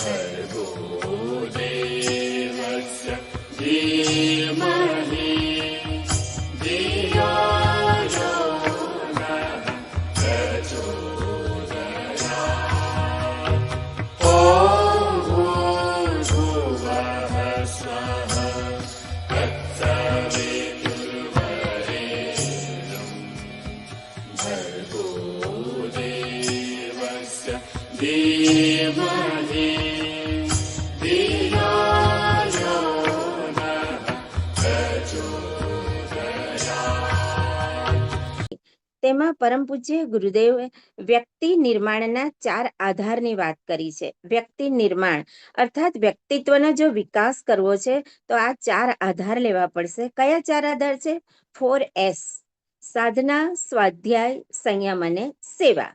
भर्गो देवस्य धीमहि धियो यो नः प्रचोदयात्। ॐ भूर्भुवः स्वः तत्सवितुर्वरेण्यं भर्गो देवस्य धीमहि धियो यो नः प्रचोदयात्। તેમાં પરમ પૂજ્ય ગુરુદેવે વ્યક્તિ નિર્માણના 4 આધારની વાત કરી છે. વ્યક્તિ નિર્માણ અર્થાત વ્યક્તિત્વનો જો વિકાસ કરવો છે તો આ 4 આધાર લેવા પડશે. કયા 4 આધાર છે? 4S: સાધના, સ્વાધ્યાય, સંયમ અને સેવા.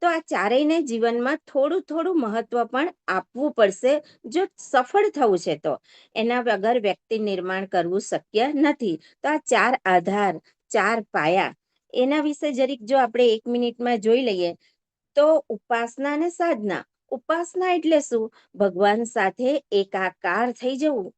તો આ ચારેયને જીવનમાં થોડું થોડું મહત્વ પણ આપવું પડશે જો સફળ થવું છે તો. એના વગર વ્યક્તિ નિર્માણ કરવું શક્ય નથી. તો આ 4 આધાર, 4 પાયા, એના વિશે જરીક જો આપણે 1 મિનિટમાં જોઈ લઈએ તો ઉપાસના અને સાધના. ઉપાસના એટલે શું? ભગવાન સાથે એકાકાર થઈ જવું.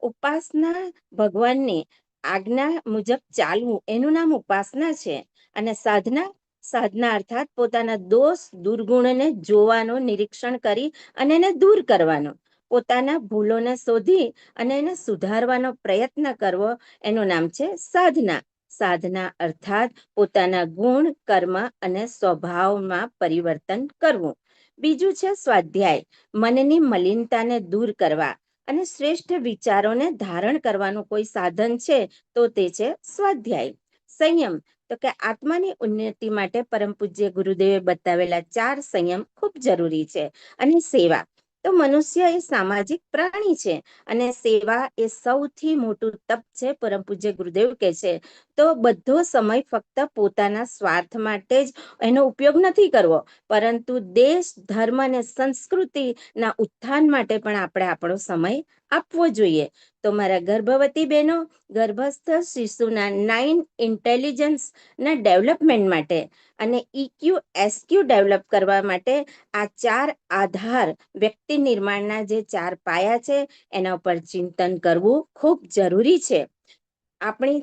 ઉપાસના ભગવાનની આજ્ઞા મુજબ ચાલવું, એનું નામ ઉપાસના છે. અને સાધના, સાધના અર્થાત પોતાના દોષ દુર્ગુણને જોવાનો, નિરીક્ષણ કરી અને એને દૂર કરવાનો, પોતાના ભૂલોને શોધી અને એને સુધારવાનો પ્રયત્ન કરવો, એનું નામ છે સાધના. સાધના અર્થાત પોતાના ગુણ, કર્મ અને સ્વભાવમાં પરિવર્તન કરવું. બીજું છે સ્વાધ્યાય, મનની મલિનતાને દૂર કરવા અને શ્રેષ્ઠ વિચારોને ધારણ કરવાનું કોઈ સાધન છે તો તે છે સ્વાધ્યાય. સંયમ, તો કે આત્માની ઉન્નતિ માટે પરમ પૂજ્ય ગુરુદેવે બતાવેલા 4 સંયમ ખૂબ જરૂરી છે. અને સેવા, તો મનુષ્ય એ સામાજિક પ્રાણી છે અને સેવા એ સૌથી મોટું તપ છે. પરમ પૂજ્ય ગુરુદેવ કહે છે તો બધો સમય ફક્ત પોતાના સ્વાર્થ માટે જ એનો ઉપયોગ નથી કરવો, પરંતુ દેશ, ધર્મ અને સંસ્કૃતિના ઉત્થાન માટે પણ આપણે આપણો સમય આપવો જોઈએ. તો મારા ગર્ભવતી બહેનો, ગર્ભસ્થ શિશુના 9 ઇન્ટેલિજન્સના ડેવલપમેન્ટ માટે અને EQ, SQ ડેવલપ કરવા માટે આ 4 આધાર, વ્યક્તિ નિર્માણના જે 4 પાયા છે એના ઉપર ચિંતન કરવું ખૂબ જરૂરી છે.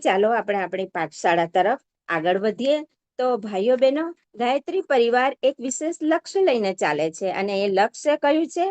ચાલો આપણે આપણી પાઠશાળા તરફ આગળ વધીએ. તો ભાઈઓ બહેનો, ગાયત્રી પરિવાર એક વિશેષ લક્ષ્ય લઈને ચાલે છે અને એ લક્ષ્ય કયું છે?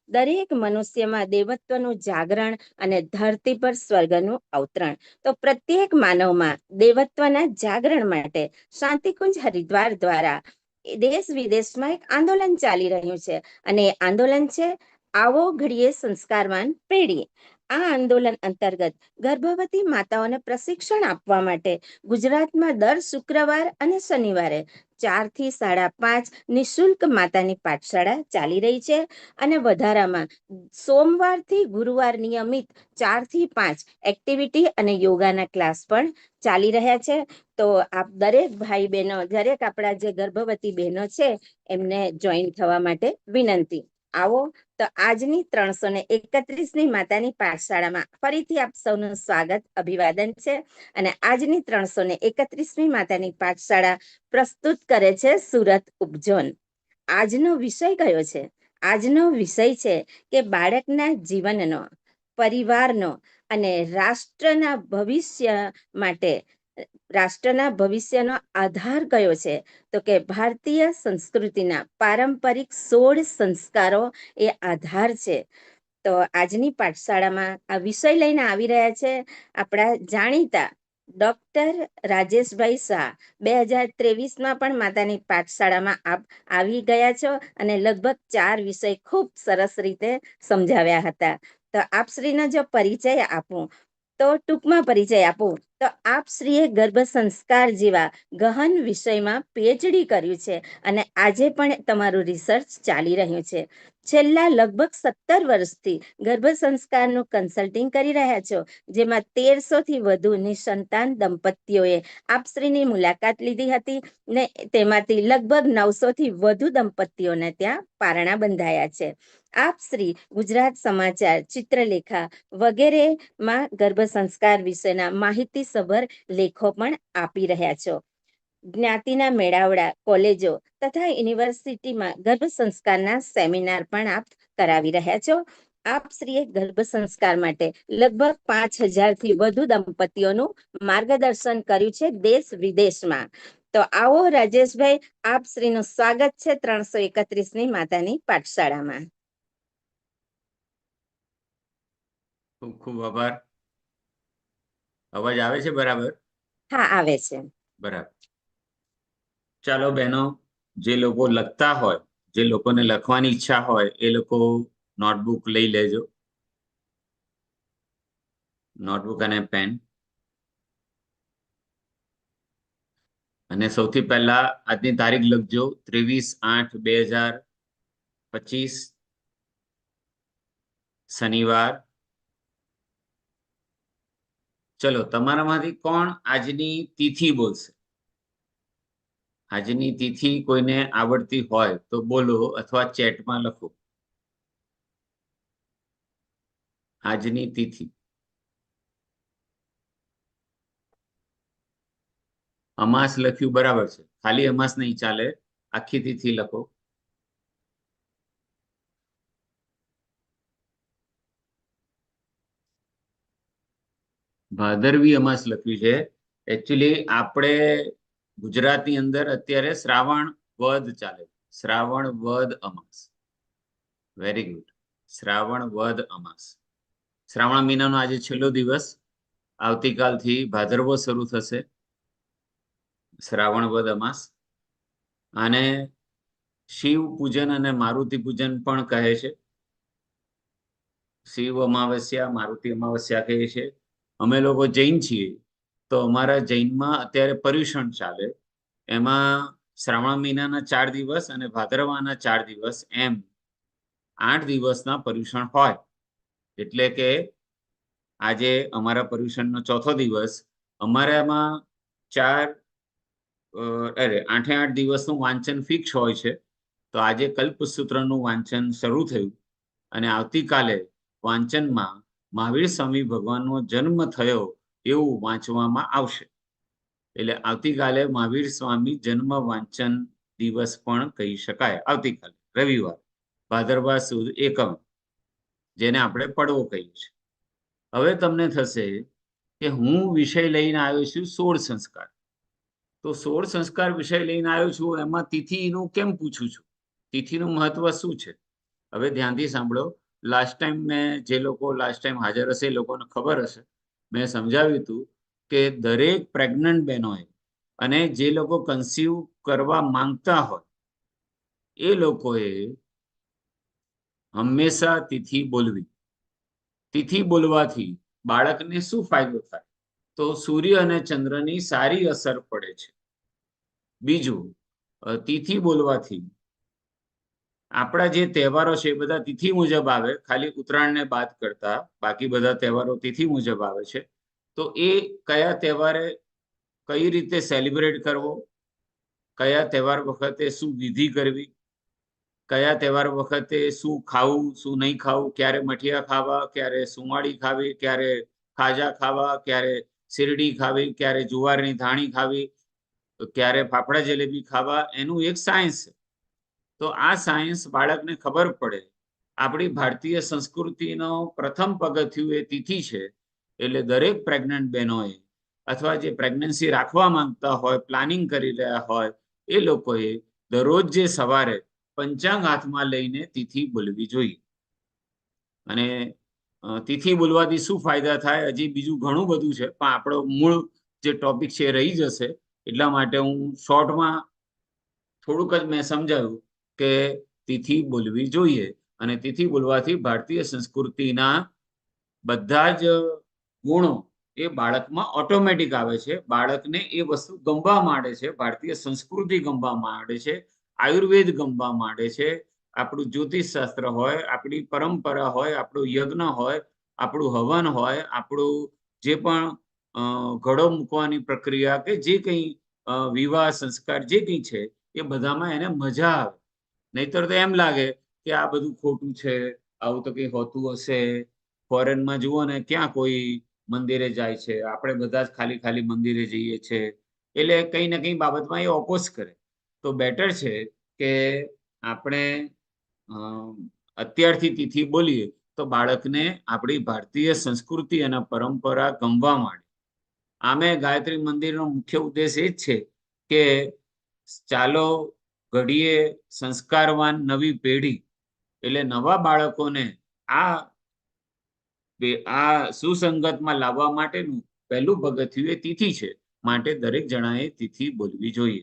દરેક મનુષ્યમાં દેવત્વનું જાગરણ અને ધરતી પર સ્વર્ગનું અવતરણ. તો પ્રત્યેક માનવમાં દેવત્વના જાગરણ માટે શાંતિકુંજ હરિદ્વાર દ્વારા દેશ વિદેશમાં એક આંદોલન ચાલી રહ્યું છે અને એ આંદોલન છે આવો ઘડીએ સંસ્કારવાન પેઢી. આ આંદોલન અંતર્ગત ગર્ભવતી માતાઓને પ્રશિક્ષણ આપવા માટે ગુજરાતમાં દર શુક્રવાર અને શનિવારે 4 થી 5:30 નિઃશુલ્ક માતાની પાઠશાળા ચાલી રહી છે. અને વધારામાં સોમવારથી ગુરુવાર નિયમિત 4 થી 5 એક્ટિવિટી અને યોગાના ક્લાસ પણ ચાલી રહ્યા છે. તો આપ દરેક ભાઈ બહેનો, દરેક આપણા જે ગર્ભવતી બહેનો છે એમને જોઈન થવા માટે વિનંતી. આવો. તો આજની 331મી માતાની પાઠશાળામાં ફરીથી આપ સૌનું સ્વાગત, અભિવાદન છે. અને આજની 331મી માતાની પાઠશાળા પ્રસ્તુત કરે છે સુરત ઉપઝોન. આજનો વિષય કયો છે? આજનો વિષય છે કે બાળકના જીવનનો, પરિવારનો અને રાષ્ટ્રના ભવિષ્યનો આધાર કયો છે? તો કે ભારતીય સંસ્કૃતિના પારંપરિક 16 સંસ્કારો એ આધાર છે. તો આજની પાઠશાળામાં આ વિષય લઈને આવી રહ્યા છે આપણા જાણીતા ડોક્ટર રાજેશભાઈ શાહ. 2023માં પણ માતાની પાઠશાળામાં આપ આવી ગયા છો અને લગભગ 4 વિષય ખૂબ સરસ રીતે સમજાવ્યા હતા. તો આપશ્રીનો જો પરિચય આપું તો ટૂંકમાં પરિચય આપું તો આપશ્રીએ ગર્ભ સંસ્કાર જેવા ગહન વિષયમાં PhD કર્યું છે અને આજે પણ તમારું રિસર્ચ ચાલી રહ્યું છે. છેલ્લા લગભગ 17 વર્ષથી ગર્ભ સંસ્કારનું કન્સલ્ટિંગ કરી રહ્યા છો, જેમાં 1300 થી વધુ નિસંતાન દંપતીઓએ આપશ્રીની મુલાકાત લીધી હતી ને તેમાંથી લગભગ 900 થી વધુ દંપતીઓને ત્યાં પારણા બંધાયા છે. આપશ્રી ગુજરાત સમાચાર, ચિત્રલેખા વગેરેમાં ગર્ભ સંસ્કાર વિશેના માહિતીસભર લેખો પણ આપી રહ્યા છો. જ્ઞાતિના મેળાવડા, કોલેજો તથા યુનિવર્સિટીમાં ગર્ભ સંસ્કારના સેમિનાર પણ આપ કરાવી રહ્યા છો. આપ શ્રીએ ગર્ભ સંસ્કાર માટે લગભગ 5000થી વધુ દંપતીઓનું માર્ગદર્શન કર્યું છે દેશ વિદેશમાં. તો આવો રાજેશભાઈ, આપ શ્રીનું સ્વાગત છે 331ની માતાની પાઠશાળામાં. ખૂબ ખૂબ આભાર. અવાજ આવે છે બરાબર? હા, આવે છે. બરાબર. ચાલો બહેનો, જે લોકો લખતા હોય, જે લોકોને લખવાની ઈચ્છા હોય, એ લોકો નોટબુક લઈ લેજો. નોટબુક અને પેન. અને સૌથી પહેલા આજની તારીખ લખજો, 23/8/2025 શનિવાર. ચલો, તમારામાંથી કોણ આજની તિથિ બોલશે? આજની તિથિ કોઈને આવડતી હોય તો બોલો અથવા ચેટમાં લખો. આજની તિથિ. અમાસ લખ્યું બરાબર છે. ખાલી અમાસ નહીં ચાલે, આખી તિથિ લખો. ભાદરવી અમાસ લખ્યું છે. એકચ્યુઅલી આપણે ગુજરાતની અંદર અત્યારે શ્રાવણ વદ ચાલે. શ્રાવણ વદ અમાસ. Very good. શ્રાવણ વદ અમાસ. શ્રાવણ મહિનાનો આજે છેલ્લો દિવસ. આવતીકાલથી ભાદરવો શરૂ થશે. શ્રાવણ વદ અમાસ. આને શિવ પૂજન અને મારુતિ પૂજન પણ કહે છે. શિવ અમાવસ્યા, મારુતિ અમાવસ્યા કહે છે. અમે લોકો જૈન છીએ, તો અમારા જૈનમાં અત્યારે પર્યુષણ ચાલે. એમાં શ્રાવણ મહિનાના 4 દિવસ અને ભાદરવાના 4 દિવસ, એમ 8 દિવસના પર્યુષણ હોય. એટલે કે આજે અમારા પર્યુષણનો ચોથો દિવસ. અમારામાં 8 દિવસનું વાંચન ફિક્સ હોય છે. તો આજે કલ્પસૂત્રનું વાંચન શરૂ થયું અને આવતીકાલે વાંચનમાં મહાવીર સ્વામી ભગવાનનો જન્મ થયો એવું વાંચવામાં આવશે. એટલે આવતીકાલે મહાવીર સ્વામી જન્મ વાંચન દિવસ પણ કહી શકાય. આવતીકાલે રવિવાર, ભાદરવા સુદ એકમ, જેને આપણે પડવો કહીએ છીએ. હવે તમને થશે કે હું વિષય લઈને આવ્યો છું 16 સંસ્કાર. તો 16 સંસ્કાર વિષય લઈને આવ્યો છું, એમાં તિથિનું કેમ પૂછું છું? તિથિનું મહત્વ શું છે? હવે ધ્યાનથી સાંભળો. લાસ્ટ ટાઈમ મેં, જે લોકો લાસ્ટ ટાઈમ હાજર હશે એ લોકોને ખબર હશે, મેં સમજાવ્યું હતું કે દરેક પ્રેગ્નન્ટ બહેનોએ અને જે લોકો કન્સીવ કરવા માંગતા હોય એ લોકોએ હંમેશા તિથિ બોલવી. તિથિ બોલવાથી બાળકને શું ફાયદો થાય? તો સૂર્ય અને ચંદ્રની સારી અસર પડે છે. બીજું, તિથિ બોલવાથી આપણા જે તહેવારો છે એ બધા તિથિ મુજબ આવે, ખાલી ઉત્તરાયણને બાદ કરતા બાકી બધા તહેવારો તિથિ મુજબ આવે છે. તો એ કયા તહેવારે કઈ રીતે સેલિબ્રેટ કરવો, કયા તહેવાર વખતે શું વિધિ કરવી, કયા તહેવાર વખતે શું ખાવું, શું નહીં ખાવું, ક્યારે મઠિયા ખાવા, ક્યારે સુંવાળી ખાવી, ક્યારે ખાજા ખાવા, ક્યારે શેરડી ખાવી, ક્યારે જુવારની ધાણી ખાવી, ક્યારે ફાફડા જલેબી ખાવા, એનું એક સાયન્સ છે. તો આ સાયન્સ બાળકને ખબર પડે. આપણી ભારતીય સંસ્કૃતિનો પ્રથમ પગથિયું એ તિથિ છે. એટલે દરેક પ્રેગ્નન્ટ બહેનોએ અથવા જે પ્રેગ્નન્સી રાખવા માંગતા હોય, પ્લાનિંગ કરી રહ્યા હોય, એ લોકોએ દરરોજ જે સવારે પંચાંગ હાથમાં લઈને તિથિ બોલવી જોઈએ. અને તિથિ બોલવાથી શું ફાયદા થાય, હજી બીજું ઘણું બધું છે, પણ આપણો મૂળ જે ટોપિક છે એ રહી જશે. એટલા માટે હું શોર્ટમાં થોડુંક જ મેં સમજાવ્યું કે તિથિ બોલવી જોઈએ. અને તિથિ બોલવાથી ભારતીય સંસ્કૃતિના બધા જ ગુણો એ બાળકમાં ઓટોમેટિક આવે છે. બાળકને એ વસ્તુ ગમવા માંડે છે. ભારતીય સંસ્કૃતિ ગમવા માંડે છે. આયુર્વેદ ગમવા માંડે છે. આપણું જ્યોતિષ શાસ્ત્ર હોય, આપણી પરંપરા હોય, આપણું યજ્ઞ હોય, આપણું હવન હોય, આપણું જે પણ ઘડો મૂકવાની પ્રક્રિયા કે જે કંઈ વિવાહ સંસ્કાર જે કંઈ છે એ બધામાં એને મજા આવે. નહીતર તો એમ લાગે કે આ બધું ખોટું છે, આવું તો કંઈ હોતું હશે. ફોરેનમાં જુઓ ને, ક્યાં કોઈ મંદિરે જાય છે? આપણે બધા જ ખાલી ખાલી મંદિરે જઈએ છીએ. એટલે કઈ ને કઈ બાબતમાં એ ઓપોઝ કરે. તો બેટર છે કે આપણે અત્યારથી તિથિ બોલીએ તો બાળકને આપણી ભારતીય સંસ્કૃતિ અને પરંપરા ગમવા માંડે. આમે ગાયત્રી મંદિરનો મુખ્ય ઉદ્દેશ એ જ છે કે ચાલો ઘડીએ સંસ્કારવાન નવી પેઢી, એટલે નવા બાળકોને આ સુસંગતમાં લાવવા માટેનું પહેલું પગથિયું એ તિથિ છે. માટે દરેક જણાએ તિથિ બોલવી જોઈએ.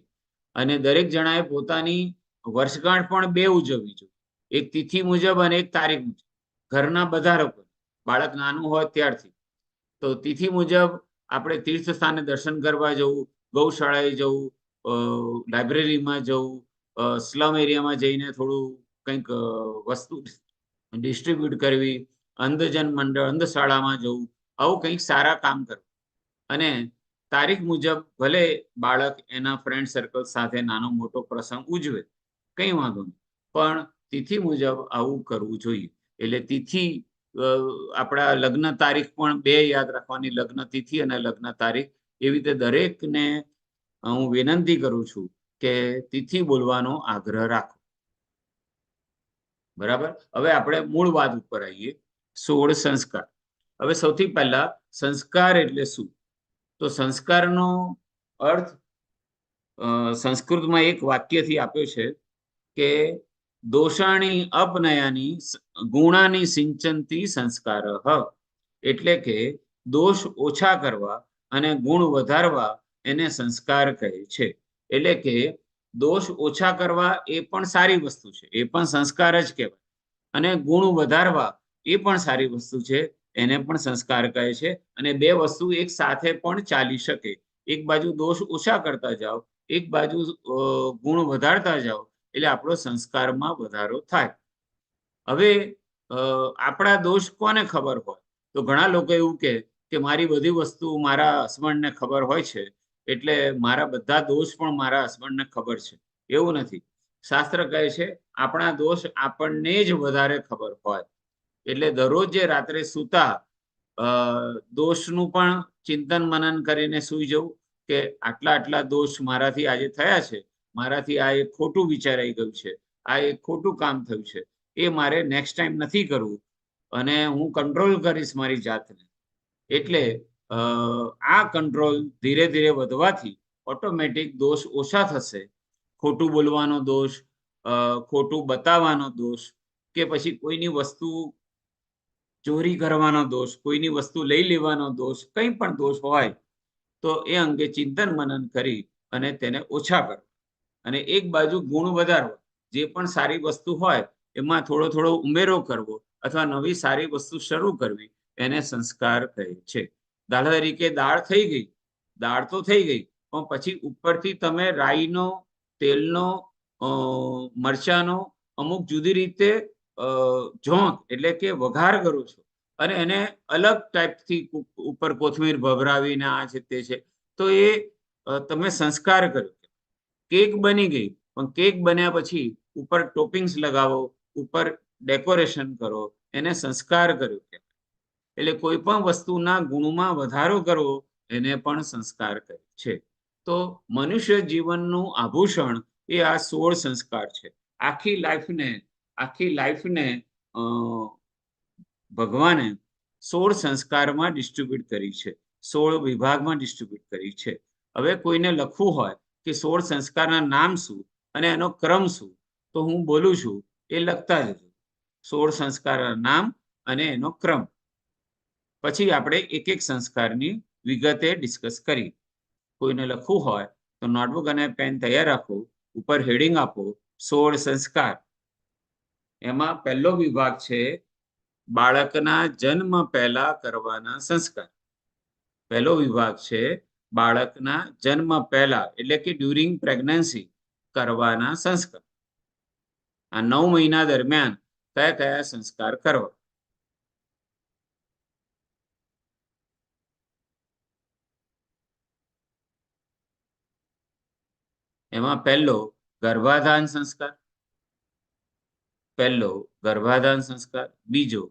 અને દરેક જણાએ પોતાની વર્ષગાંઠ પણ બે ઉજવવી જોઈએ, એક તિથિ મુજબ અને એક તારીખ મુજબ. ઘરના બધા લોકો, બાળક નાનું હોય ત્યારથી. તો તિથિ મુજબ આપણે તીર્થ સ્થાને દર્શન કરવા જવું, ગૌશાળાએ જવું, લાઇબ્રેરીમાં જવું, સ્લમ એરિયામાં જઈને થોડું કંઈક વસ્તુ ડિસ્ટ્રીબ્યુટ કરવી, અંધજન મંડળ, અંધશાળામાં જવું, આવું કંઈક સારા કામ કરવું. અને તારીખ મુજબ ભલે બાળક એના ફ્રેન્ડ સર્કલ સાથે નાનો મોટો પ્રસંગ ઉજવે, કંઈ વાંધો નહીં, પણ તિથિ મુજબ આવું કરવું જોઈએ. એટલે તિથિ, આપણા લગ્ન તારીખ પણ બે યાદ રાખવાની, લગ્ન તિથિ અને લગ્ન તારીખ. એવી રીતે દરેકને હું વિનંતી કરું છું કે તિથિ બોલવાનો આગ્રહ રાખો. બરાબર. હવે આપણે મૂળ વાત ઉપર આવીએ, 16 સંસ્કાર. હવે સૌથી પહેલા સંસ્કાર એટલે શું? તો સંસ્કારનો અર્થ સંસ્કૃતમાં એક વાક્યથી આપ્યો છે કે દોષાણી અપનયાની ગુણાની સિંચંતી સંસ્કાર. એટલે કે દોષ ઓછા કરવા અને ગુણ વધારવા એને સંસ્કાર કહે છે. એટલે કે દોષ ઓછા કરવા એ પણ સારી વસ્તુ છે, એ પણ સંસ્કાર જ કહેવાય. અને ગુણ વધારવા એ પણ સારી વસ્તુ છે, એને પણ સંસ્કાર કહે છે. અને બે વસ્તુ એક સાથે પણ ચાલી શકે. એક બાજુ દોષ ઓછા કરતા જાઓ, એક બાજુ ગુણ વધારતા જાઓ, એટલે આપણો સંસ્કારમાં વધારો થાય. હવે આપણા દોષ કોને ખબર હોય? તો ઘણા લોકો એવું કે મારી બધી વસ્તુ મારા હસબન્ડને ખબર હોય છે, એટલે મારા બધા દોષ પણ મારા હસબન્ડને ખબર છે. એવું નથી. શાસ્ત્ર કહે છે આપણા દોષ આપણને જ વધારે ખબર હોય. એટલે દરરોજ જે રાત્રે સૂતા દોષનું પણ ચિંતન મનન કરીને સૂઈ જવું કે આટલા આટલા દોષ મારાથી આજે થયા છે, મારાથી આ એક ખોટું વિચારાઈ ગયું છે, આ એક ખોટું કામ થયું છે, એ મારે નેક્સ્ટ ટાઈમ નથી કરવું અને હું કંટ્રોલ કરીશ મારી જાતને. એટલે આ કંટ્રોલ ધીરે ધીરે વધવાથી ઓટોમેટિક દોષ ઓછા થશે. ખોટું બોલવાનો દોષ, ખોટું બતાવવાનો દોષ, કે પછી કોઈની વસ્તુ ચોરી કરવાનો દોષ, કોઈની વસ્તુ લઈ લેવાનો દોષ, કંઈ પણ દોષ હોય તો એ અંગે ચિંતન મનન કરી અને તેને ઓછા કરવા. અને એક બાજુ ગુણ વધારવા, જે પણ સારી વસ્તુ હોય એમાં થોડો થોડો ઉમેરો કરવો અથવા નવી સારી વસ્તુ શરૂ કરવી, એને સંસ્કાર કહે છે. દાખલા તરીકે દાળ થઈ ગઈ, દાળ તો થઈ ગઈ, પણ પછી ઉપરથી તમે રાઈનો, તેલનો, મરચાનો અમુક જુદી રીતે ઝોંક એટલે કે વઘાર કરો છો અને એને અલગ ટાઈપથી ઉપર કોથમીર ભભરાવીને આ છે તે છે, તો એ તમે સંસ્કાર કર્યો. કેક બની ગઈ, પણ કેક બન્યા પછી ઉપર ટોપિંગ્સ લગાવો, ઉપર ડેકોરેશન કરો, એને સંસ્કાર કર્યો. એટલે કોઈ પણ વસ્તુના ગુણમાં વધારો કરવો એને પણ સંસ્કાર કહે છે. તો મનુષ્ય જીવનનું આભૂષણ એ આ 16 સંસ્કાર છે. આખી લાઈફને ભગવાને 16 સંસ્કારમાં ડિસ્ટ્રીબ્યુટ કરી છે, 16 વિભાગમાં ડિસ્ટ્રીબ્યુટ કરી છે. હવે કોઈને લખવું હોય કે 16 સંસ્કારના નામ શું અને એનો ક્રમ શું, તો હું બોલું છું, એ લખતા જજો. 16 સંસ્કારના નામ અને એનો ક્રમ. પછી આપણે એક એક સંસ્કારની વિગતે ડિસ્કસ કરી. કોઈને લખવું હોય તો નોટબુક અને પેન તૈયાર રાખો, ઉપર હેડિંગ આપો 16 સંસ્કાર. એમાં પહેલો વિભાગ છે બાળકના જન્મ પહેલા કરવાના સંસ્કાર. પહેલો વિભાગ છે બાળકના જન્મ પહેલા એટલે કે ડ્યુરિંગ પ્રેગ્નન્સી કરવાના સંસ્કાર. આ 9 મહિના દરમિયાન કયા કયા સંસ્કાર કરવા? એમાં પહેલો ગર્ભાધાન સંસ્કાર, બીજો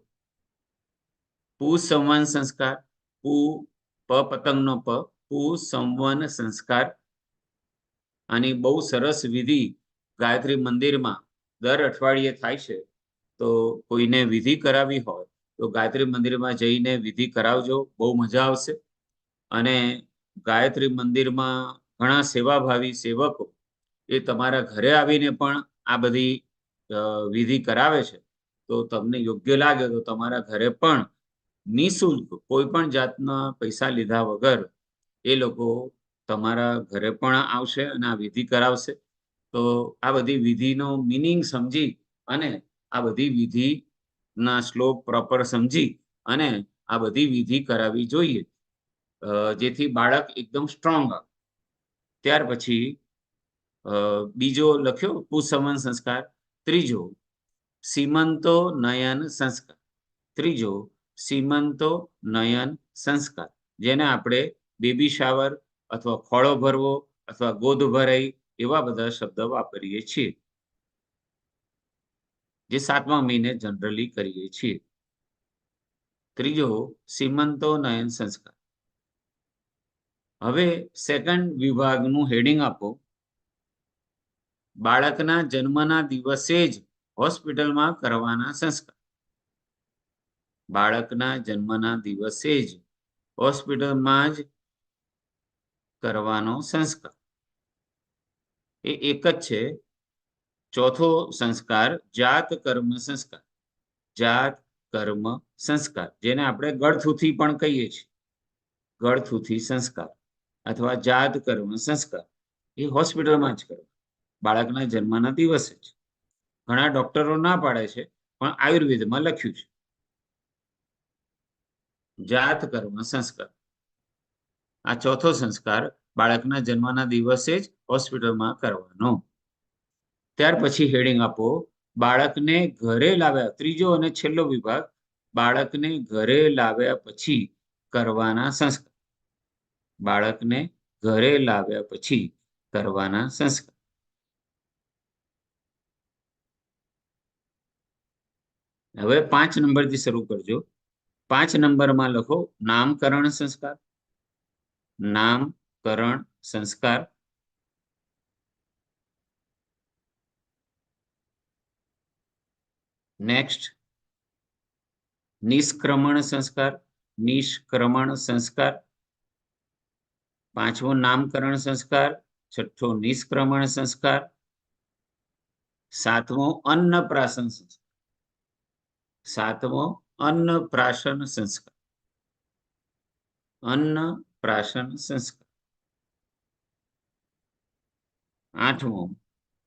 પુસંવન સંસ્કાર, પ પતંગનો પ, પુસંવન સંસ્કાર. આની બહુ સરસ વિધિ ગાયત્રી મંદિરમાં દર અઠવાડિયે થાય છે. તો કોઈને વિધિ કરાવી હોય તો ગાયત્રી મંદિરમાં જઈને વિધિ કરાવજો, બહુ મજા આવશે. અને ગાયત્રી મંદિરમાં ઘણા સેવાભાવી સેવકો એ તમારા ઘરે આવીને પણ આ બધી વિધિ કરાવે છે. તો તમને યોગ્ય લાગે તો તમારા ઘરે પણ નિઃશુલ્ક કોઈ પણ જાતના પૈસા લીધા વગર એ લોકો તમારા ઘરે પણ આવશે અને આ વિધિ કરાવશે. તો આ બધી વિધિનો મિનિંગ સમજી અને આ બધી વિધિના શ્લોક પ્રોપર સમજી અને આ બધી વિધિ કરાવવી જોઈએ, જેથી બાળક એકદમ સ્ટ્રોંગ આવે. ત્યાર પછી બીજો લખ્યો પુંસવન સંસ્કાર. ત્રીજો સીમંતો નયન સંસ્કાર. ત્રીજો સીમંતો નયન સંસ્કાર, જેને આપણે બેબી શાવર અથવા ખોળો ભરવો અથવા ગોદ ભરાઈ એવા બધા શબ્દ વાપરીએ છીએ, જે 7મા મહિને જનરલી કરીએ છીએ. ત્રીજો સીમંતો નયન સંસ્કાર. હવે સેકન્ડ વિભાગનું હેડિંગ આપો. બાળકના જન્મના દિવસે જ હોસ્પિટલમાં કરવાના સંસ્કાર. બાળકના જન્મના દિવસે જ હોસ્પિટલમાં જ કરવાનો સંસ્કાર. એ એક જ છે. ચોથો સંસ્કાર જાત કર્મ સંસ્કાર. જાત કર્મ સંસ્કાર, જેને આપણે ગળથૂથી પણ કહીએ છીએ. ગળથૂથી સંસ્કાર અથવા જાત કર્મ સંસ્કાર એ હોસ્પિટલમાં જ કરવા, બાળકના જન્મના દિવસે જ. ઘણા ડોક્ટરો ના પાડે છે, પણ આયુર્વેદમાં લખ્યું છે જાત કર્મ સંસ્કાર. આ ચોથો સંસ્કાર બાળકના જન્મના દિવસે જ હોસ્પિટલમાં કરવાનો. ત્યાર પછી હેડિંગ આપો બાળકને ઘરે લાવ્યા. ત્રીજો અને છેલ્લો વિભાગ બાળકને ઘરે લાવ્યા પછી કરવાના સંસ્કાર. બાળકને ઘરે લાવ્યા પછી કરવાના સંસ્કાર. હવે 5 નંબરથી શરૂ કરજો. 5 નંબરમાં લખો નામકરણ સંસ્કાર. નામકરણ સંસ્કાર. નેક્સ્ટ નિષ્ક્રમણ સંસ્કાર. નિષ્ક્રમણ સંસ્કાર. 5મો નામકરણ સંસ્કાર. 6થો નિષ્ક્રમણ સંસ્કાર. 7મો અન્નપ્રાશન સંસ્કાર. 7મો અન્નપ્રાશન સંસ્કાર. અન્નપ્રાશન સંસ્કાર. 8મો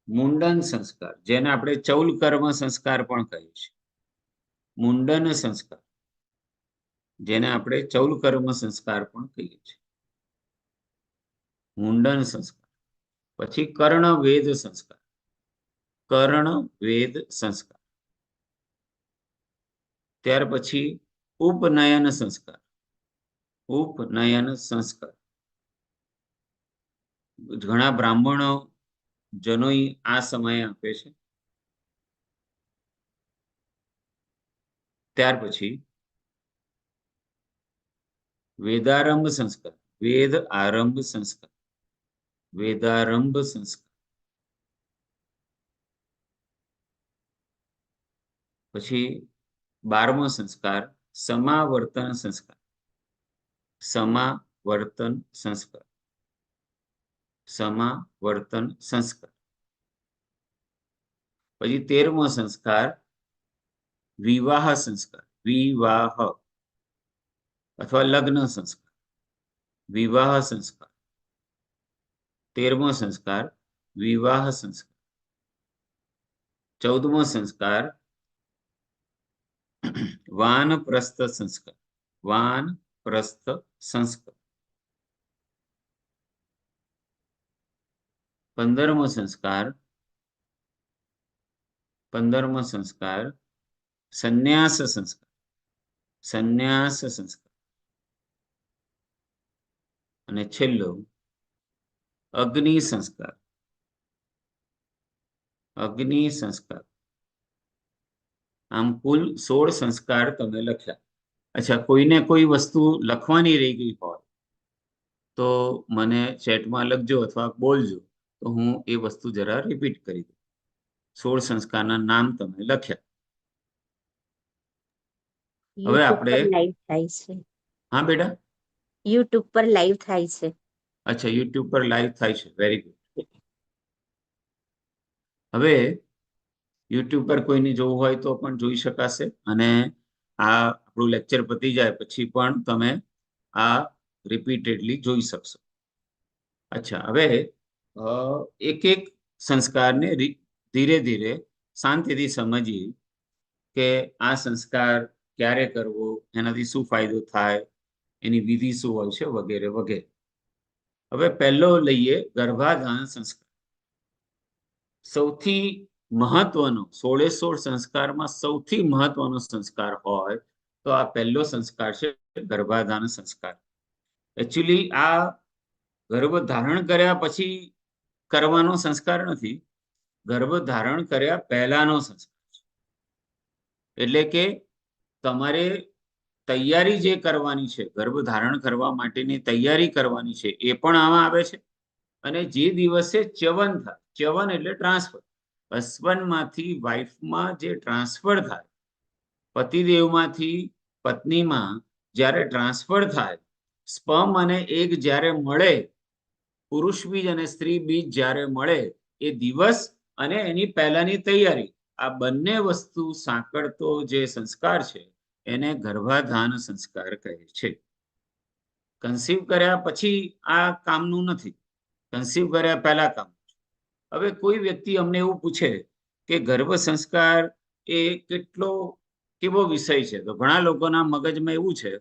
મુંડન સંસ્કાર, જેને આપણે ચૌલ કર્મ સંસ્કાર પણ કહીએ છીએ. મુંડન સંસ્કાર, જેને આપણે ચૌલ કર્મ સંસ્કાર પણ કહીએ છીએ. મુંડન સંસ્કાર. પછી કર્ણવેદ સંસ્કાર. કર્ણવેદ સંસ્કાર. ત્યાર પછી ઉપનયન સંસ્કાર. ઉપનયન સંસ્કાર. ઘણા બ્રાહ્મણો જનોઈ આ સમયે આપે છે. ત્યાર પછી વેદારંભ સંસ્કાર. વેદ આરંભ સંસ્કાર. વેદારંભ સંસ્કાર. પછી 12મો સંસ્કાર સમાવર્તન સંસ્કાર. સમાવર્તન સંસ્કાર. સમાવર્તન સંસ્કાર. પછી 13મો સંસ્કાર વિવાહ સંસ્કાર. વિવાહ અથવા લગ્ન સંસ્કાર. વિવાહ સંસ્કાર. 13મો સંસ્કાર વિવાહ સંસ્કાર. 14મો સંસ્કાર વાનપ્રસ્થ સંસ્કાર. વાનપ્રસ્થ સંસ્કાર. 15મો સંસ્કાર સંન્યાસ સંસ્કાર. સંન્યાસ સંસ્કાર. અને છેલ્લો અગ્નિ સંસ્કાર. અગ્નિ સંસ્કાર. આમ કુલ 16 સંસ્કાર તમે લખ્યા. અચ્છા, કોઈને કોઈ વસ્તુ લખવાની રહી ગઈ હોય તો મને ચેટમાં લખજો અથવા બોલજો, તો તો હું એ વસ્તુ જરા રિપીટ કરી દઉં. 16 સંસ્કારના નામ તમે લખ્યા. હવે યુટ્યુબ આપણે પર લાઈવ થાય છે. હા બેટા, યુટ્યુબ પર લાઈવ થાય છે. અચ્છા યુટ્યુબ પર લાઈવ થાય છે, વેરી ગુડ. હવે યુટ્યુબ પર કોઈને જોવું હોય તો પણ જોઈ શકાશે, અને આ આપણું લેક્ચર પતી જાય પછી પણ તમે આ રિપીટેડલી જોઈ શકશો. અચ્છા, હવે એક એક સંસ્કારને ધીરે ધીરે શાંતિથી સમજીએ કે આ સંસ્કાર ક્યારે કરવો, એનાથી શું ફાયદો થાય, એની વિધિ શું હોય છે, વગેરે વગેરે. હવે પહેલો લઈએ ગર્ભાધાન સંસ્કાર. સૌથી મહત્વનો 16 સંસ્કારમાં સૌથી મહત્વનો સંસ્કાર હોય તો આ પહેલો સંસ્કાર છે, ગર્ભાધાન સંસ્કાર. એકચ્યુઅલી આ ગર્ભ ધારણ કર્યા પછી કરવાનો સંસ્કાર નથી, ગર્ભ ધારણ કર્યા પહેલાનો સંસ્કાર છે. એટલે કે તમારે તૈયારી જે કરવાની છે, ગર્ભ ધારણ કરવા માટેની તૈયારી કરવાની છે, એ પણ આમાં આવે છે. અને જે દિવસે ચ્યવન થાય, ચ્યવન એટલે ટ્રાન્સફર, હસબન્ડમાંથી વાઇફમાં જે ટ્રાન્સફર થાય, પતિદેવમાંથી પત્નીમાં જ્યારે ટ્રાન્સફર થાય, સ્પર્મ અને એગ જ્યારે મળે, પુરુષ બીજ અને સ્ત્રી બીજ જ્યારે મળે, એ દિવસ અને એની પહેલાની તૈયારી, આ બંને વસ્તુ સાંકળતો જે સંસ્કાર છે એને ગર્ભાધાન સંસ્કાર કહે છે. કન્સીવ કર્યા પછી આ કામનું નથી, કન્સીવ કર્યા પહેલા કામ. હવે કોઈ વ્યક્તિ અમને એવું પૂછે કે ગર્ભ સંસ્કાર એ કેવો વિષય છે, તો ઘણા લોકોના મગજમાં એવું છે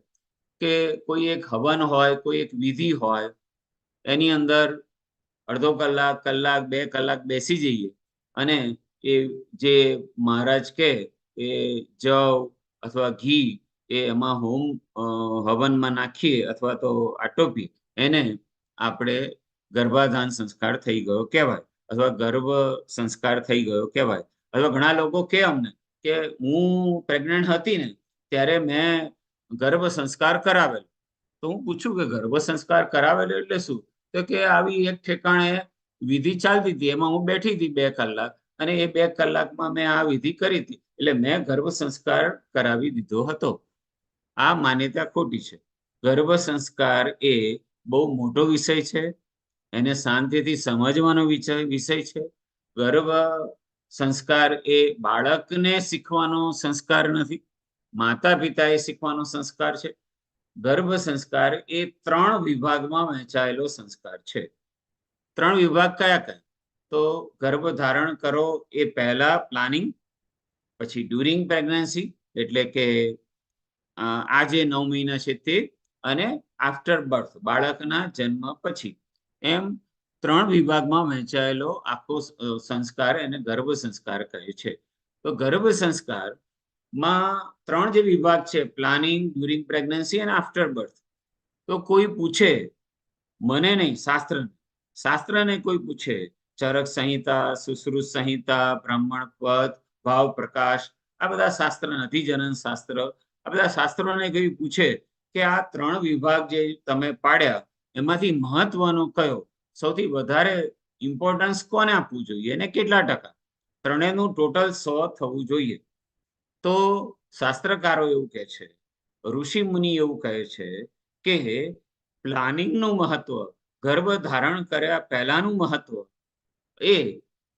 કે કોઈ એક હવન હોય, કોઈ એક વિધિ હોય, એની અંદર અડધો કલાક, કલાક, 2 કલાક બેસી જઈએ અને એ જે મહારાજ કે એ જવ અથવા ઘી એ એમાં હવનમાં નાખીએ અથવા તો આટોપી એને આપણે ગર્ભાધાન સંસ્કાર થઈ ગયો કહેવાય, અથવા ગર્ભ સંસ્કાર થઈ ગયો કહેવાય. અથવા ઘણા લોકો કે અમને કે હું પ્રેગ્નન્ટ હતી ને ત્યારે મેં ગર્ભ સંસ્કાર કરાવેલો. તો હું પૂછું કે ગર્ભ સંસ્કાર કરાવેલો એટલે શું? તો કે આવી એક ઠેકાણે વિધિ ચાલતી હતી, એમાં હું બેઠી હતી 2 કલાક, અને એ 2 કલાકમાં મેં આ વિધિ કરી હતી, એટલે મેં ગર્ભ સંસ્કાર કરાવી દીધો હતો. આ માન્યતા ખોટી છે. ગર્ભ સંસ્કાર એ બહુ મોટો વિષય છે, એને શાંતિથી સમજવાનો વિષય છે. ગર્ભ સંસ્કાર એ બાળકને શીખવાનો સંસ્કાર નથી, માતા પિતાએ શીખવાનો સંસ્કાર છે. ગર્ભ સંસ્કાર એ 3 વિભાગમાં વહેંચાયેલો સંસ્કાર છે. 3 વિભાગ કયા કયા? તો ગર્ભ ધારણ કરો એ પહેલા પ્લાનિંગ, પછી ડ્યુરિંગ પ્રેગ્નન્સી એટલે કે આ જે 9 મહિના છે તે, અને આફ્ટર બર્થ બાળકના જન્મ પછી. એમ 3 વિભાગમાં વહેંચાયેલો આખો સંસ્કાર એને ગર્ભ સંસ્કાર કહે છે. તો ગર્ભ સંસ્કારમાં 3 જે વિભાગ છે, પ્લાનિંગ, ડ્યુરિંગ પ્રેગ્નન્સી અને આફ્ટર બર્થ. તો કોઈ પૂછે, મને નહીં, શાસ્ત્રને કોઈ પૂછે, ચરક સંહિતા, સુશ્રુત સંહિતા, બ્રાહ્મણ પદ, ભાવ પ્રકાશ, આ બધા શાસ્ત્ર, અધિજનન શાસ્ત્ર, આ બધા શાસ્ત્રોને કોઈ પૂછે કે આ 3 વિભાગ જે તમે પાડ્યા એમાંથી મહત્વનો કયો, સૌથી વધારે ઇમ્પોર્ટન્સ કોને આપવું જોઈએ અને કેટલા ટકા? 3નું ટોટલ 100 થવું જોઈએ. તો શાસ્ત્રકારો એવું કહે છે, ઋષિ મુનિ એવું કહે છે કે પ્લાનિંગનું મહત્વ, ગર્ભ ધારણ કર્યા પહેલાનું મહત્વ એ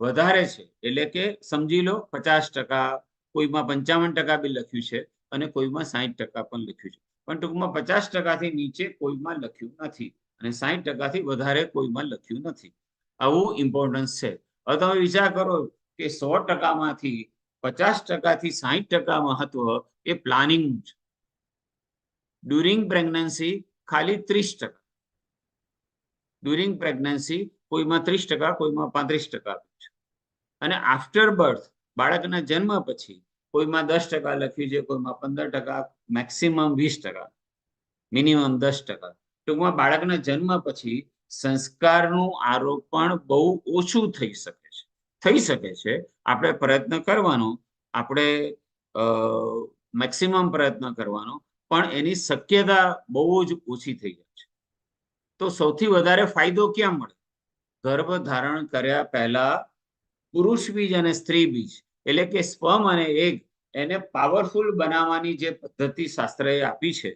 વધારે છે. એટલે કે સમજી લો 50%, કોઈમાં 55% બી લખ્યું છે અને કોઈમાં 60% પણ લખ્યું છે, પણ ટૂંકમાં 50%થી નીચે કોઈમાં લખ્યું નથી અને 60%થી વધારે કોઈમાં લખ્યું નથી. આવું ઇમ્પોર્ટન્સ છે. હવે તમે વિચાર કરો કે 100%માંથી 50%થી 60% મહત્વ એ પ્લાનિંગનું છે. ડ્યુરિંગ પ્રેગ્નન્સી ખાલી 30%. ડ્યુરિંગ પ્રેગ્નન્સી કોઈમાં 30%, કોઈમાં 35% છે. અને આફ્ટર બર્થ બાળકના જન્મ પછી કોઈમાં 10% લખ્યું છે, કોઈમાં 15%, મેક્સિમમ 20%, મિનિમમ 10%. ટૂંકમાં બાળકના જન્મ પછી સંસ્કારનું આરોપણ બહુ ઓછું થઈ શકે છે. આપણે પ્રયત્ન કરવાનો, આપણે મેક્સિમમ પ્રયત્ન કરવાનો, પણ એની શક્યતા બહુ જ ઓછી થઈ જાય છે. તો સૌથી વધારે ફાયદો ક્યાં મળે? ગર્ભ ધારણ કર્યા પહેલા પુરુષ બીજ અને સ્ત્રી બીજ એટલે કે સ્પર્મ અને એગ એને પાવરફુલ બનાવવાની જે પદ્ધતિ શાસ્ત્રએ આપી છે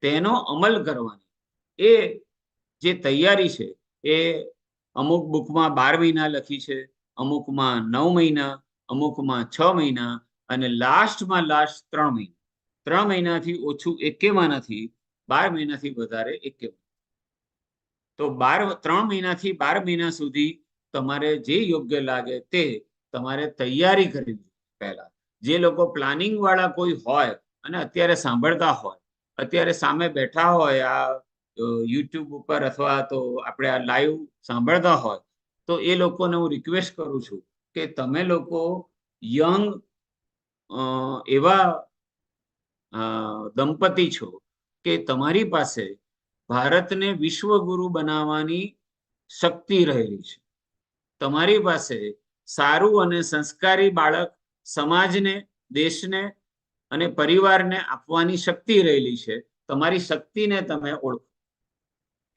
તેનો અમલ કરવાની એ જે તૈયારી છે એ અમુક બુકમાં 12 મહિના લખી છે, અમુકમાં 9 મહિના, અમુકમાં 6 મહિના અને લાસ્ટમાં લાસ્ટ 3 મહિના. 3 મહિનાથી ઓછું એકેમાં નથી, 12 મહિનાથી વધારે એકેમાં. તો 3 મહિનાથી 12 મહિના સુધી તમારે જે યોગ્ય લાગે તે તમારે તૈયારી કરવી પહેલા. જે લોકો પ્લાનિંગ વાળા કોઈ હોય અને અત્યારે સાંભળતા હોય, અત્યારે સામે બેઠા હોય આ યુટ્યુબ ઉપર અથવા તો આપણે આ લાઈવ સાંભળતા હોય, તો એ લોકોને હું રિક્વેસ્ટ કરું છું કે તમે લોકો યંગ એવા દંપતી છો કે તમારી પાસે ભારતને વિશ્વગુરુ બનાવવાની શક્તિ રહેલી છે. તમારી પાસે સારું અને સંસ્કારી બાળક સમાજને, દેશને અને પરિવારને આપવાની શક્તિ રહેલી છે. તમારી શક્તિને તમે ઓળખો.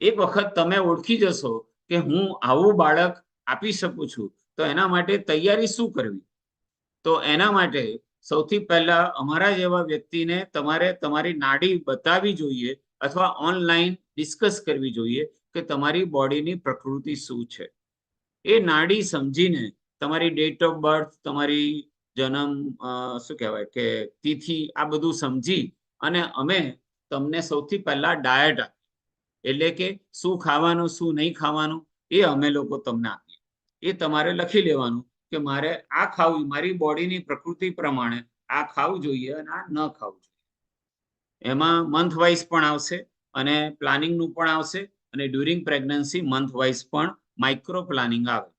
એક વખત તમે ઓળખી જશો કે હું આવું બાળક આપી શકું છું, તો એના માટે તૈયારી શું કરવી? તો એના માટે સૌથી પહેલા અમારા જેવા વ્યક્તિને તમારે તમારી નાડી બતાવવી જોઈએ અથવા ઓનલાઈન ડિસ્કસ કરવી જોઈએ કે તમારી બોડીની પ્રકૃતિ શું છે. એ નાડી સમજીને તમારી ડેટ ઓફ બર્થ, તમારી જન્મ શું કહેવાય કે તિથિ, આ બધું સમજી અને અમે તમને સૌથી પહેલા ડાયટ આપીએ, એટલે કે શું ખાવાનું શું નહીં ખાવાનું એ અમે લોકો તમને આપીએ. એ તમારે લખી લેવાનું કે મારે આ ખાવું, મારી બોડીની પ્રકૃતિ પ્રમાણે આ ખાવું જોઈએ અને આ ન ખાવું જોઈએ. એમાં મંથ વાઇઝ પણ આવશે અને પ્લાનિંગનું પણ આવશે અને ડ્યુરિંગ પ્રેગ્નન્સી મંથ વાઇઝ પણ માઇક્રો પ્લાનિંગ આવે.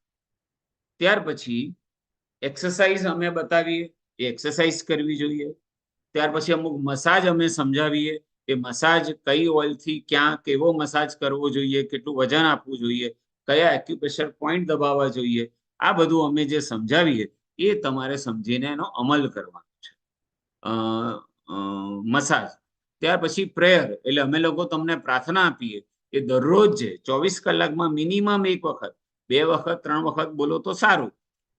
ત્યાર પછી એક્સરસાઇઝ અમે બતાવીએ, એ એક્સરસાઇઝ કરવી જોઈએ. ત્યાર પછી અમુક મસાજ અમે સમજાવીએ, એ મસાજ કઈ ઓઇલથી ક્યાં કેવો મસાજ કરવો જોઈએ, કેટલું વજન આપવું જોઈએ, કયા એક્યુપ્રેશર પોઈન્ટ દબાવવા જોઈએ, આ બધું અમે જે સમજાવીએ એ તમારે સમજીને એનો અમલ કરવાનો છે. મસાજ. ત્યાર પછી પ્રેયર, એટલે અમે લોકો તમને પ્રાર્થના આપીએ એ દરરોજ 24 કલાકમાં મિનિમમ 1 વખત, 2 વખત, 3 વખત બોલો તો સારું.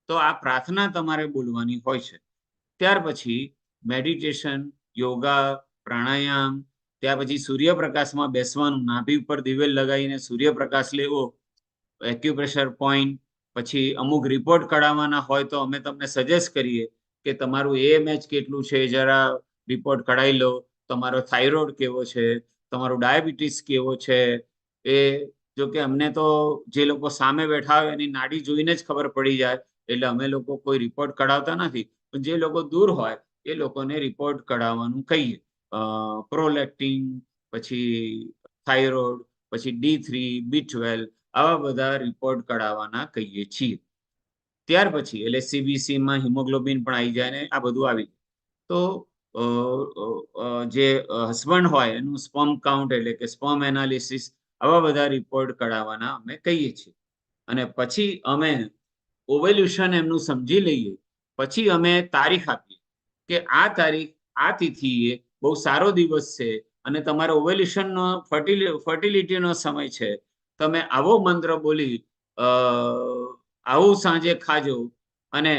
તો આ પ્રાર્થના તમારે બોલવાની હોય છે. ત્યાર પછી મેડિટેશન, યોગા, પ્રાણાયામ, ત્યાર પછી સૂર્યપ્રકાશમાં બેસવાનું, નાભી ઉપર દિવેલ લગાવીને સૂર્યપ્રકાશ લેવો, એક્યુપ્રેશર પોઈન્ટ. પછી અમુક રિપોર્ટ કઢાવવાના હોય તો અમે તમને સજેસ્ટ કરીએ કે તમારું AMH કેટલું છે જરા રિપોર્ટ કઢાવી લો, તમારો થાઇરોઇડ કેવો છે, તમારું ડાયાબિટીસ કેવો છે. એ જો કે અમને તો જે લોકો સામે બેઠા હોય એની નાડી જોઈને જ ખબર પડી જાય, એટલે અમે લોકો કોઈ રિપોર્ટ કઢાવતા નથી. પણ જે લોકો દૂર હોય એ લોકોને રિપોર્ટ કઢાવવાનું કહીએ. પ્રોલેક્ટિન, પછી થાઇરોઇડ, પછી D3, B12, આવા બધા રિપોર્ટ કઢાવવાના કહીએ છીએ. ત્યાર પછી એટલે CBCમાં હિમોગ્લોબિન પણ આવી જાય ને આ બધું આવી જાય. તો જે હસબન્ડ હોય એનું સ્પર્મ કાઉન્ટ એટલે કે સ્પર્મ એનાલિસિસ, આવા બધા રિપોર્ટ કઢાવવાના અમે કહીએ છીએ. અને પછી અમે ઓવેલ્યુશન એમનું સમજી લઈએ. પછી અમે તારીખ આપીએ કે આ તારીખ, આ તિથિએ બહુ સારો દિવસ છે અને તમારો ઓવેલ્યુશનનો ફર્ટિલિટીનો સમય છે. તમે આવો મંત્ર બોલી આવું સાંજે ખાજો અને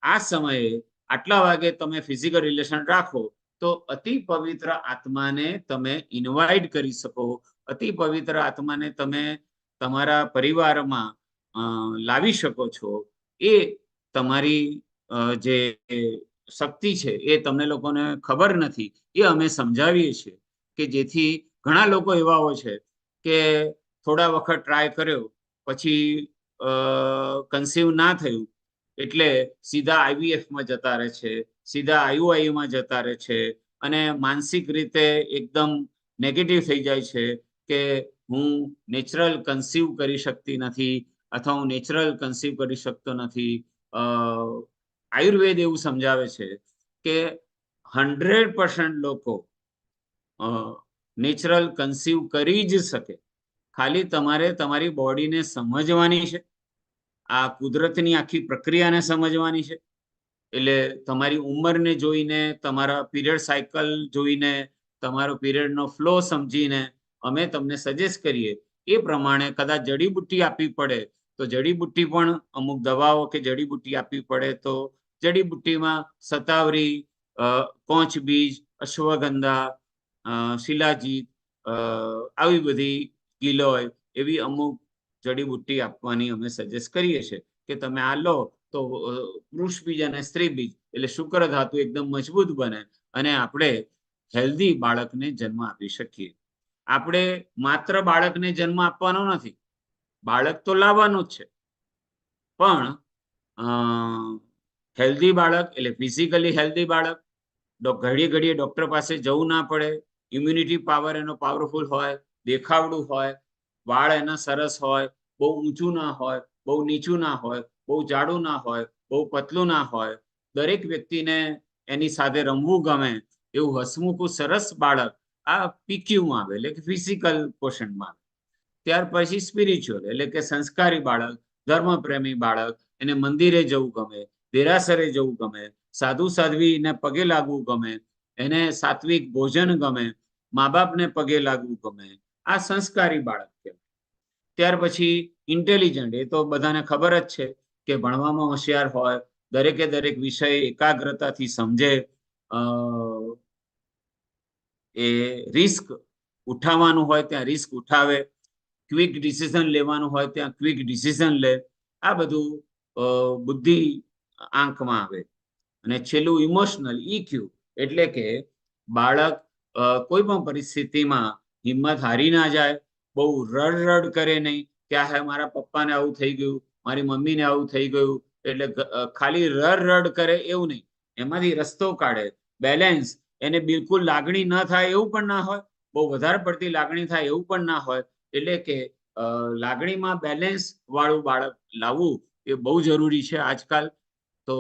આ સમયે આટલા વાગે તમે ફિઝિકલ રિલેશન રાખો તો અતિ પવિત્ર આત્માને તમે ઇન્વાઇટ કરી શકો. અતિ પવિત્ર આત્માને તમે તમારા પરિવારમાં લાવી શકો છો. એ તમારી જે શક્તિ છે એ તમને લોકોને ખબર નથી, એ અમે સમજાવીએ છીએ કે જેથી ઘણા લોકો એવા હોય છે કે થોડા વખત ટ્રાય કર્યો પછી કન્સીવ ના થયું એટલે સીધા IVFમાં જતા રહે છે, સીધા IUIમાં જતા રહે છે અને માનસિક રીતે એકદમ નેગેટિવ થઈ જાય છે કે હું નેચરલ કન્સીવ કરી શકતી નથી અથવા હું નેચરલ કન્સીવ કરી શકતો નથી. આયુર્વેદ એવું સમજાવે છે કે 100% લોકો નેચરલ કન્સીવ કરી જ શકે. ખાલી તમારે તમારી બોડીને સમજવાની છે, આ કુદરતની આખી પ્રક્રિયાને સમજવાની છે. એટલે તમારી ઉંમરને જોઈને, તમારા પીરિયડ સાયકલ જોઈને, તમારો પીરિયડનો ફ્લો સમજીને અમે તમને સજેસ્ટ કરીએ. એ પ્રમાણે કદાચ જડીબુટ્ટી આપવી પડે તો જડીબુટ્ટી પણ અમુક દવાઓ કે જડીબુટ્ટી આપવી પડે તો જડીબુટ્ટીમાં શતાવરી, કોંચ બીજ, અશ્વગંધા, શિલાજીત, આવી બધી ગિલોય એવી અમુક જડીબુટ્ટી આપવાની અમે સજેસ્ટ કરીએ છીએ કે તમે આ લો તો પુરુષ બીજ અને સ્ત્રી બીજ એટલે શુક્ર ધાતુ એકદમ મજબૂત બને અને આપણે હેલ્ધી બાળકને જન્મ આપી શકીએ. આપણે માત્ર બાળકને જન્મ આપવાનો નથી, બાળક તો લાવવાનું જ છે, પણ હેલ્ધી બાળક એટલે ફિઝિકલી હેલ્ધી બાળક, ઘડીએ ઘડીએ ડોક્ટર પાસે જવું ના પડે, ઇમ્યુનિટી પાવર એનો પાવરફુલ હોય, દેખાવડું હોય, વાળ એના સરસ હોય, બહુ ઊંચું ના હોય, બહુ નીચું ના હોય, બહુ જાડું ના હોય, બહુ પતલું ના હોય, દરેક વ્યક્તિને એની સાથે રમવું ગમે એવું હસમુખું સરસ બાળક આ પીક્યુમાં આવે એટલે કે ફિઝિકલ પોર્શનમાં આવે. ત્યાર પછી સ્પિરિચ્યુઅલ એટલે કે સંસ્કારી બાળક, ધર્મપ્રેમી બાળક, એને મંદિરે જવું ગમે, દેરાસરે જવું ગમે, સાધુ સાધ્વીને પગે લાગવું ગમે, એને સાત્વિક ભોજન ગમે, મા બાપને પગે લાગવું ગમે, આ સંસ્કારી બાળક કહેવાય. ત્યાર પછી ઇન્ટેલિજન્ટ, એ તો બધાને ખબર જ છે કે ભણવામાં હોશિયાર હોય, દરેકે દરેક વિષય એકાગ્રતાથી સમજે, એ રિસ્ક ઉઠાવવાનું હોય ત્યાં રિસ્ક ઉઠાવે, ક્વિક ડિસિઝન લેવાનું હોય ત્યાં ક્વિક ડિસિઝન લે, આ બધું બુદ્ધિ આંકમાં આવે. અને છેલ્લું ઇમોશનલ ઇક્યુ એટલે કે બાળક કોઈ પણ પરિસ્થિતિમાં હિંમત હારી ના જાય, બહુ રડ કરે નહીં કે આ મારા પપ્પાને આવું થઈ ગયું, મારી મમ્મીને આવું થઈ ગયું એટલે ખાલી રડ કરે એવું નહીં, એમાંથી રસ્તો કાઢે, બેલેન્સ, એને બિલકુલ લાગણી ન થાય એવું પણ ના હોય, બહુ વધારે પડતી લાગણી થાય એવું પણ ના હોય, એટલે કે લાગણીમાં બેલેન્સ વાળું બાળક લાવવું એ બહુ જરૂરી છે આજકાલ. તો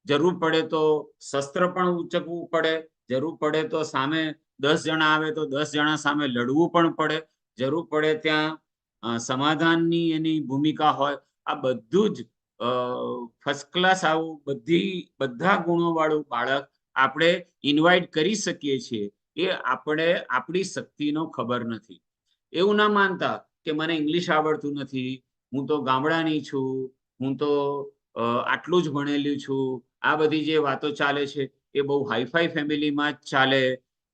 જરૂર પડે તો શસ્ત્ર પણ ઉચકવું પડે, જરૂર પડે તો સામે 10 જણા આવે તો 10 જણા સામે લડવું પણ પડે, જરૂર પડે ત્યાં સમાધાનની એની ભૂમિકા હોય. આ બધું જ ફર્સ્ટ ક્લાસ આવું બધા ગુણો વાળું બાળક આપણે ઇન્વાઇટ કરી શકીએ છીએ. એ આપણે આપણી શક્તિનો ખબર નથી. એવું ના માનતા કે મને ઇંગ્લિશ આવડતું નથી, હું તો ગામડાની છું, હું તો આટલું જ ભણેલી છું, આ બધી જે વાતો ચાલે છે એ બહુ હાઈફાઈ ફેમિલીમાં જ ચાલે.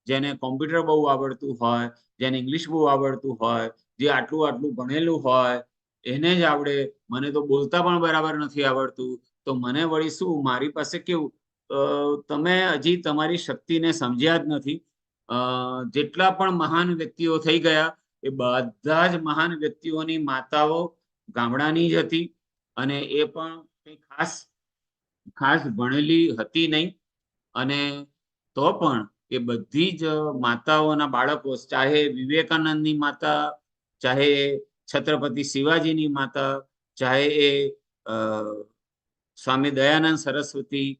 જેને કોમ્પ્યુટર બહુ આવડતું હોય, જેને ઇંગ્લિશ બહુ આવડતું હોય, જે આટલું ભણેલું હોય એને જ આવડે, મને તો બોલતા પણ બરાબર નથી આવડતું, તો મને વળી શું, મારી પાસે કેવું. તમે હજી તમારી શક્તિને સમજ્યા જ નથી. જેટલા પણ મહાન વ્યક્તિઓ થઈ ગયા એ બધા જ મહાન વ્યક્તિઓની માતાઓ ગામડાની જ હતી અને એ પણ કંઈ ખાસ ભણેલી હતી નહીં. અને તો પણ એ બધી જ માતાઓના બાળકો, ચાહે વિવેકાનંદની માતા, ચાહે છત્રપતિ શિવાજીની માતા, ચાહે એ સ્વામી દયાનંદ સરસ્વતી,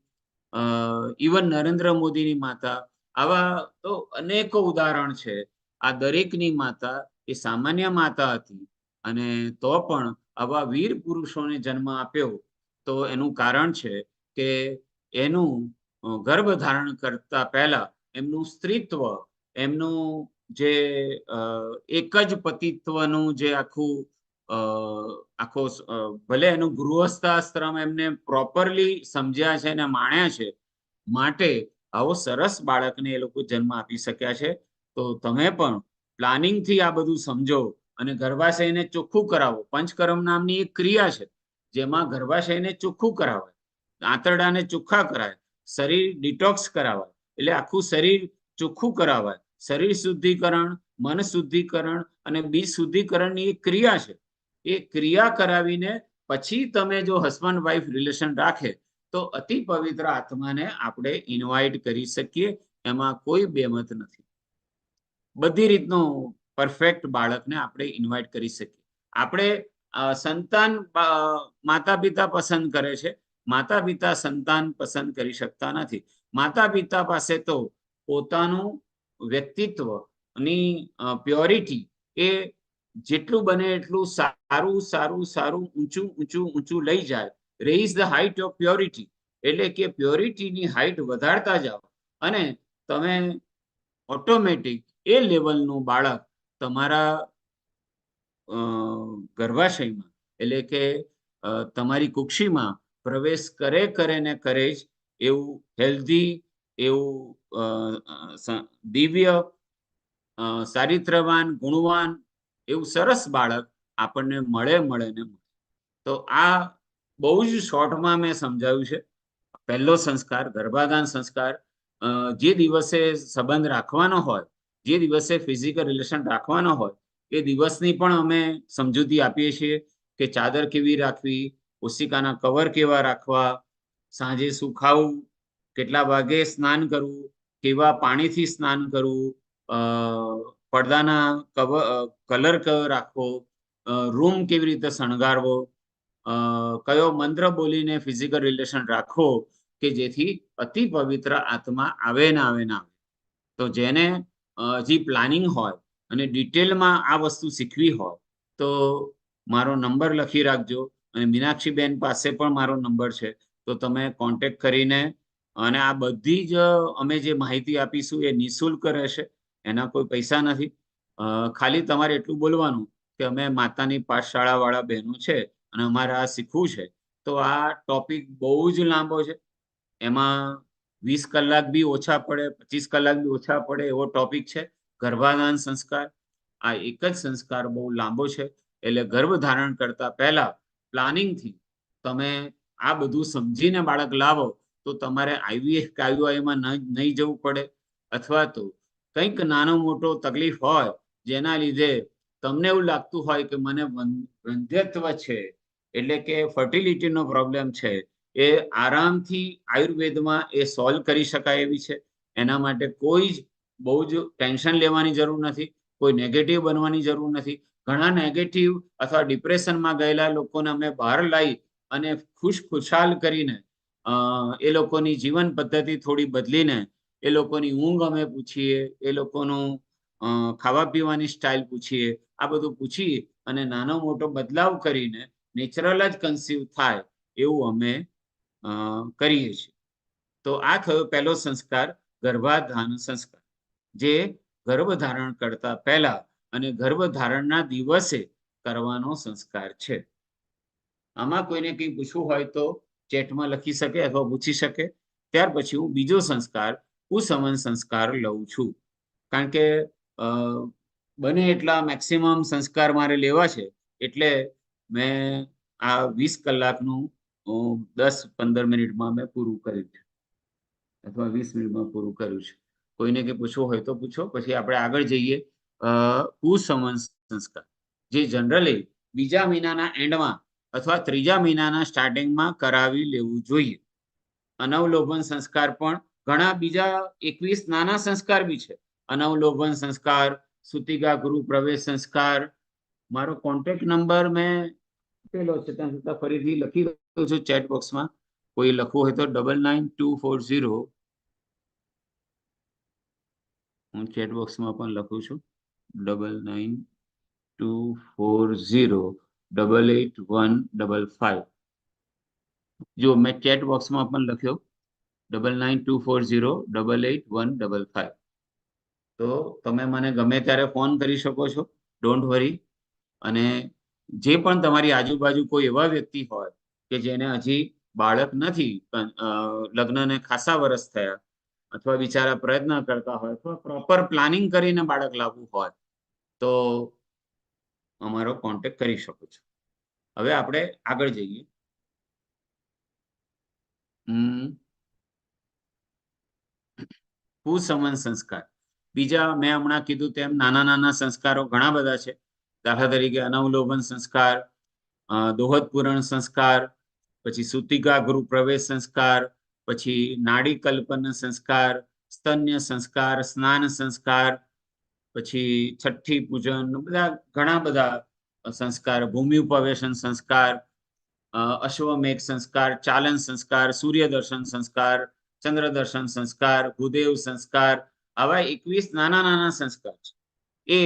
ઇવન નરેન્દ્ર મોદીની માતા, આવા તો અનેકો ઉદાહરણ છે. આ દરેકની માતા એ સામાન્ય માતા હતી અને તો પણ આવા વીર પુરુષોને જન્મ આપ્યો. તો એનું કારણ છે કે એનું ગર્ભ ધારણ કરતા પહેલા એમનું સ્ત્રીત્વ, એમનું જે એક જ પતિત્વનું જે આખો ભલે એનું ગૃહસ્થાશ્રમ એમને પ્રોપરલી સમજ્યા છે અને માણ્યા છે, માટે આવો સરસ બાળકને એ લોકો જન્મ આપી શક્યા છે. તો તમે પણ પ્લાનિંગથી આ બધું સમજો અને ગર્ભાશયને ચોખ્ખું કરાવો. પંચકર્મ નામની એક ક્રિયા છે જેમાં ગર્ભાશયને ચોખ્ખું કરાવાય, આંતરડાને ચોખ્ખા કરાય, શરીર ડિટોક્સ કરાવાય, એટલે આખું શરીર ચોખ્ખું કરાવાય. શરીર શુદ્ધિકરણ, મન શુદ્ધિકરણ અને બીજ શુદ્ધિકરણની એક ક્રિયા છે. એ ક્રિયા કરાવીને પછી તમે જો હસબન્ડ વાઇફ રિલેશન રાખે તો અતિ પવિત્ર આત્માને આપણે ઇન્વાઇટ કરી શકીએ. એમાં કોઈ બેમત નથી. બધી રીતનું પરફેક્ટ બાળકને આપણે ઇન્વાઇટ કરી શકીએ. આપણે સંતાન માતા પિતા પસંદ કરે છે, માતા પિતા સંતાન પસંદ કરી શકતા નથી. માતા પિતા પાસે તો પોતાનું વ્યક્તિત્વની પ્યોરિટી એ જેટલું બને એટલું સારું ઊંચું લઈ જાય. Raise the height of purity, એટલે કે પ્યોરિટીની હાઇટ વધારતા જાઓ અને તમે ઓટોમેટિક એ લેવલનું બાળક તમારા ગર્ભાશયમાં એટલે કે તમારી કુક્ષીમાં પ્રવેશ કરે ને કરે જ એવું હેલ્ધી, એવું દિવ્ય, ચારિત્રવાન, ગુણવાન, એવું સરસ બાળક આપણને મળે ને મળે. તો આ બહુ જ શોર્ટમાં મેં સમજાવ્યું છે. પહેલો સંસ્કાર ગર્ભાધાન સંસ્કાર, જે દિવસે સંબંધ રાખવાનો હોય, જે દિવસે ફિઝિકલ રિલેશન રાખવાનો હોય, એ દિવસની પણ અમે સમજૂતી આપીએ છીએ કે ચાદર કેવી રાખવી, ઓશિકાના કવર કેવા રાખવા, સાંજે શું ખાવું, કેટલા વાગે સ્નાન કરવું, કેવા પાણીથી સ્નાન કરવું, પડદાના કલર કયો રાખવો, રૂમ કેવી રીતે શણગારવો, કયો મંત્ર બોલીને ફિઝિકલ રિલેશન રાખવો કે જેથી અતિ પવિત્ર આત્મા આવે ને આવે ને આવે. તો જેને હજી પ્લાનિંગ હોય અને ડિટેલમાં આ વસ્તુ શીખવી હોય તો મારો નંબર લખી રાખજો, અને મીનાક્ષીબેન પાસે પણ મારો નંબર છે, તો તમે કોન્ટેક્ટ કરીને, અને આ બધી જ અમે જે માહિતી આપીશું એ નિઃશુલ્ક રહેશે, એના કોઈ પૈસા નથી. ખાલી તમારે એટલું બોલવાનું કે અમે માતાની પાઠશાળા વાળા બહેનો છે અને અમારે આ શીખવું છે. તો આ ટોપિક બહુ જ લાંબો છે, એમાં 20 કલાક બી ઓછા પડે, 25 કલાક બી ઓછા પડે એવો ટોપિક છે. ગર્ભાધાન સંસ્કાર, આ એક જ સંસ્કાર બહુ લાંબો છે. એટલે ગર્ભ ધારણ કરતા પહેલા પ્લાનિંગથી તમે આ બધું સમજીને બાળક લાવો તો તમારે આઈવીએફ કે આઈયુઆઈમાં નહીં જવું પડે, અથવા તો કંઈક નાનો મોટો તકલીફ હોય જેના લીધે તમને એવું લાગતું હોય કે મને વંધ્યત્વ છે, એટલે કે ફર્ટિલિટીનો પ્રોબ્લેમ છે, એ આરામથી આયુર્વેદમાં એ સોલ્વ કરી શકાય એવી છે. એના માટે કોઈ જ બહુ જ ટેન્શન લેવાની જરૂર નથી, કોઈ નેગેટિવ બનવાની જરૂર નથી. ઘણા નેગેટિવ અથવા ડિપ્રેશનમાં ગયેલા લોકોને અમે બહાર લાવી અને ખુશાલ કરીને એ લોકોની જીવન પદ્ધતિ થોડી બદલીને એ લોકોની ઊંઘ અમે પૂછીએ, એ લોકોનું ખાવા પીવાની સ્ટાઇલ પૂછીએ, આ બધું પૂછી અને નાનો મોટો બદલાવ કરીને નેચરલ જ કન્સીવ થાય એવું અમે કરીએ છીએ. તો આ થયો પહેલો સંસ્કાર, ગર્ભાધાન સંસ્કાર, જે ગર્ભધારણ કરતા પહેલા અને ગર્ભધારણના દિવસે કરવાનો સંસ્કાર છે. આમાં કોઈને કંઈ પૂછવું હોય તો ચેટમાં લખી શકે અથવા પૂછી શકે. ત્યાર પછી હું બીજો સંસ્કાર, કુસમન સંસ્કાર લઉં છું, કારણ કે બને એટલા મેક્સિમમ સંસ્કાર મારે લેવા છે, એટલે મેં આ 20 કલાકનું 10-15 મિનિટમાં મેં પૂરું કર્યું છે, અથવા 20 મિનિટમાં પૂરું કર્યું છે. કોઈને કંઈ પૂછવું હોય તો પૂછો. પછી આપણે આગળ જઈએ. કુસમન સંસ્કાર, જે જનરલી બીજા મહિનાના એન્ડમાં અથવા ત્રીજા મહિનાના સ્ટાર્ટિંગમાં કરાવી લેવું જોઈએ. અનવલોભન સંસ્કાર પણ ઘણા બીજા 21 નાના સંસ્કાર બી છે. અનવલોભન સંસ્કાર, સુતિકા ગૃહ પ્રવેશ સંસ્કાર. મારો કોન્ટેક્ટ નંબર મેં આપેલો છે, ત્યાં છતાં ફરીથી લખી દઉં છું ચેટ બોક્સમાં. કોઈ લખવું હોય તો 992440, હું ચેટ બોક્સમાં પણ લખું છું, 9924088155. જો મેં ચેટ બોક્સમાં પણ લખ્યો 9924088155. તો તમે મને ગમે ત્યારે ફોન કરી શકો છો, ડોન્ટ વરી. અને જે પણ તમારી આજુબાજુ કોઈ એવા વ્યક્તિ હોય કે જેને હજી બાળક નથી, લગ્નને ખાસા વર્ષ થયા, અથવા બિચારા પ્રયત્ન કરતા હોય, અથવા પ્રોપર પ્લાનિંગ કરીને બાળક લાવવું હોય તો અમારો કોન્ટેક્ટ કરી શકો છો. હવે આપણે આગળ જઈએ. કુસમન સંસ્કાર, બીજા મેં હમણાં કીધું તેમ નાના નાના સંસ્કારો ઘણા બધા છે. દાખલા તરીકે અનવલોભન સંસ્કાર, દોહદ પૂરણ સંસ્કાર, પછી સુતિકા ગૃહ પ્રવેશ સંસ્કાર, પછી નાડી કલ્પન સંસ્કાર, સ્તન્ય સંસ્કાર, સ્નાન સંસ્કાર, પછી છઠ્ઠી પૂજન, બધા ઘણા બધા સંસ્કાર, ભૂમિ ઉપવેશન સંસ્કાર, અશ્વમેઘ સંસ્કાર, ચાલન સંસ્કાર, સૂર્ય દર્શન સંસ્કાર, ચંદ્ર દર્શન સંસ્કાર, ભૂદેવ સંસ્કાર, આવા 21 નાના નાના સંસ્કાર છે. એ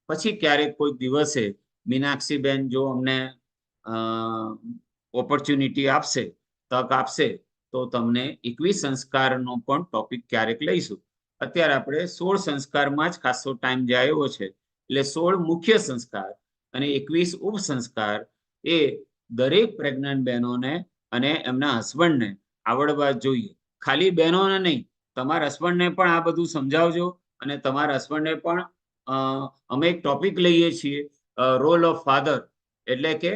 પછી ક્યારેક કોઈ દિવસે મીનાક્ષીબેન જો અમને ઓપોર્ચ્યુનિટી આપશે, તક આપશે, તો તમને 21 સંસ્કારનો પણ ટોપિક ક્યારેક લઈશું. અત્યારે આપણે 16 સંસ્કારમાં જ ખાસો ટાઈમ જાય એવો છે, એટલે 16 મુખ્ય સંસ્કાર અને 21 ઉપસંસ્કાર એ દરેક પ્રેગ્નન્ટ બહેનોને અને એમના હસબન્ડને આવડવા જોઈએ. ખાલી બહેનોને નહીં, તમારા હસબન્ડને પણ આ બધું સમજાવજો. અને તમારા હસબન્ડને પણ અમે એક ટોપિક લઈએ છીએ, રોલ ઓફ ફાધર, એટલે કે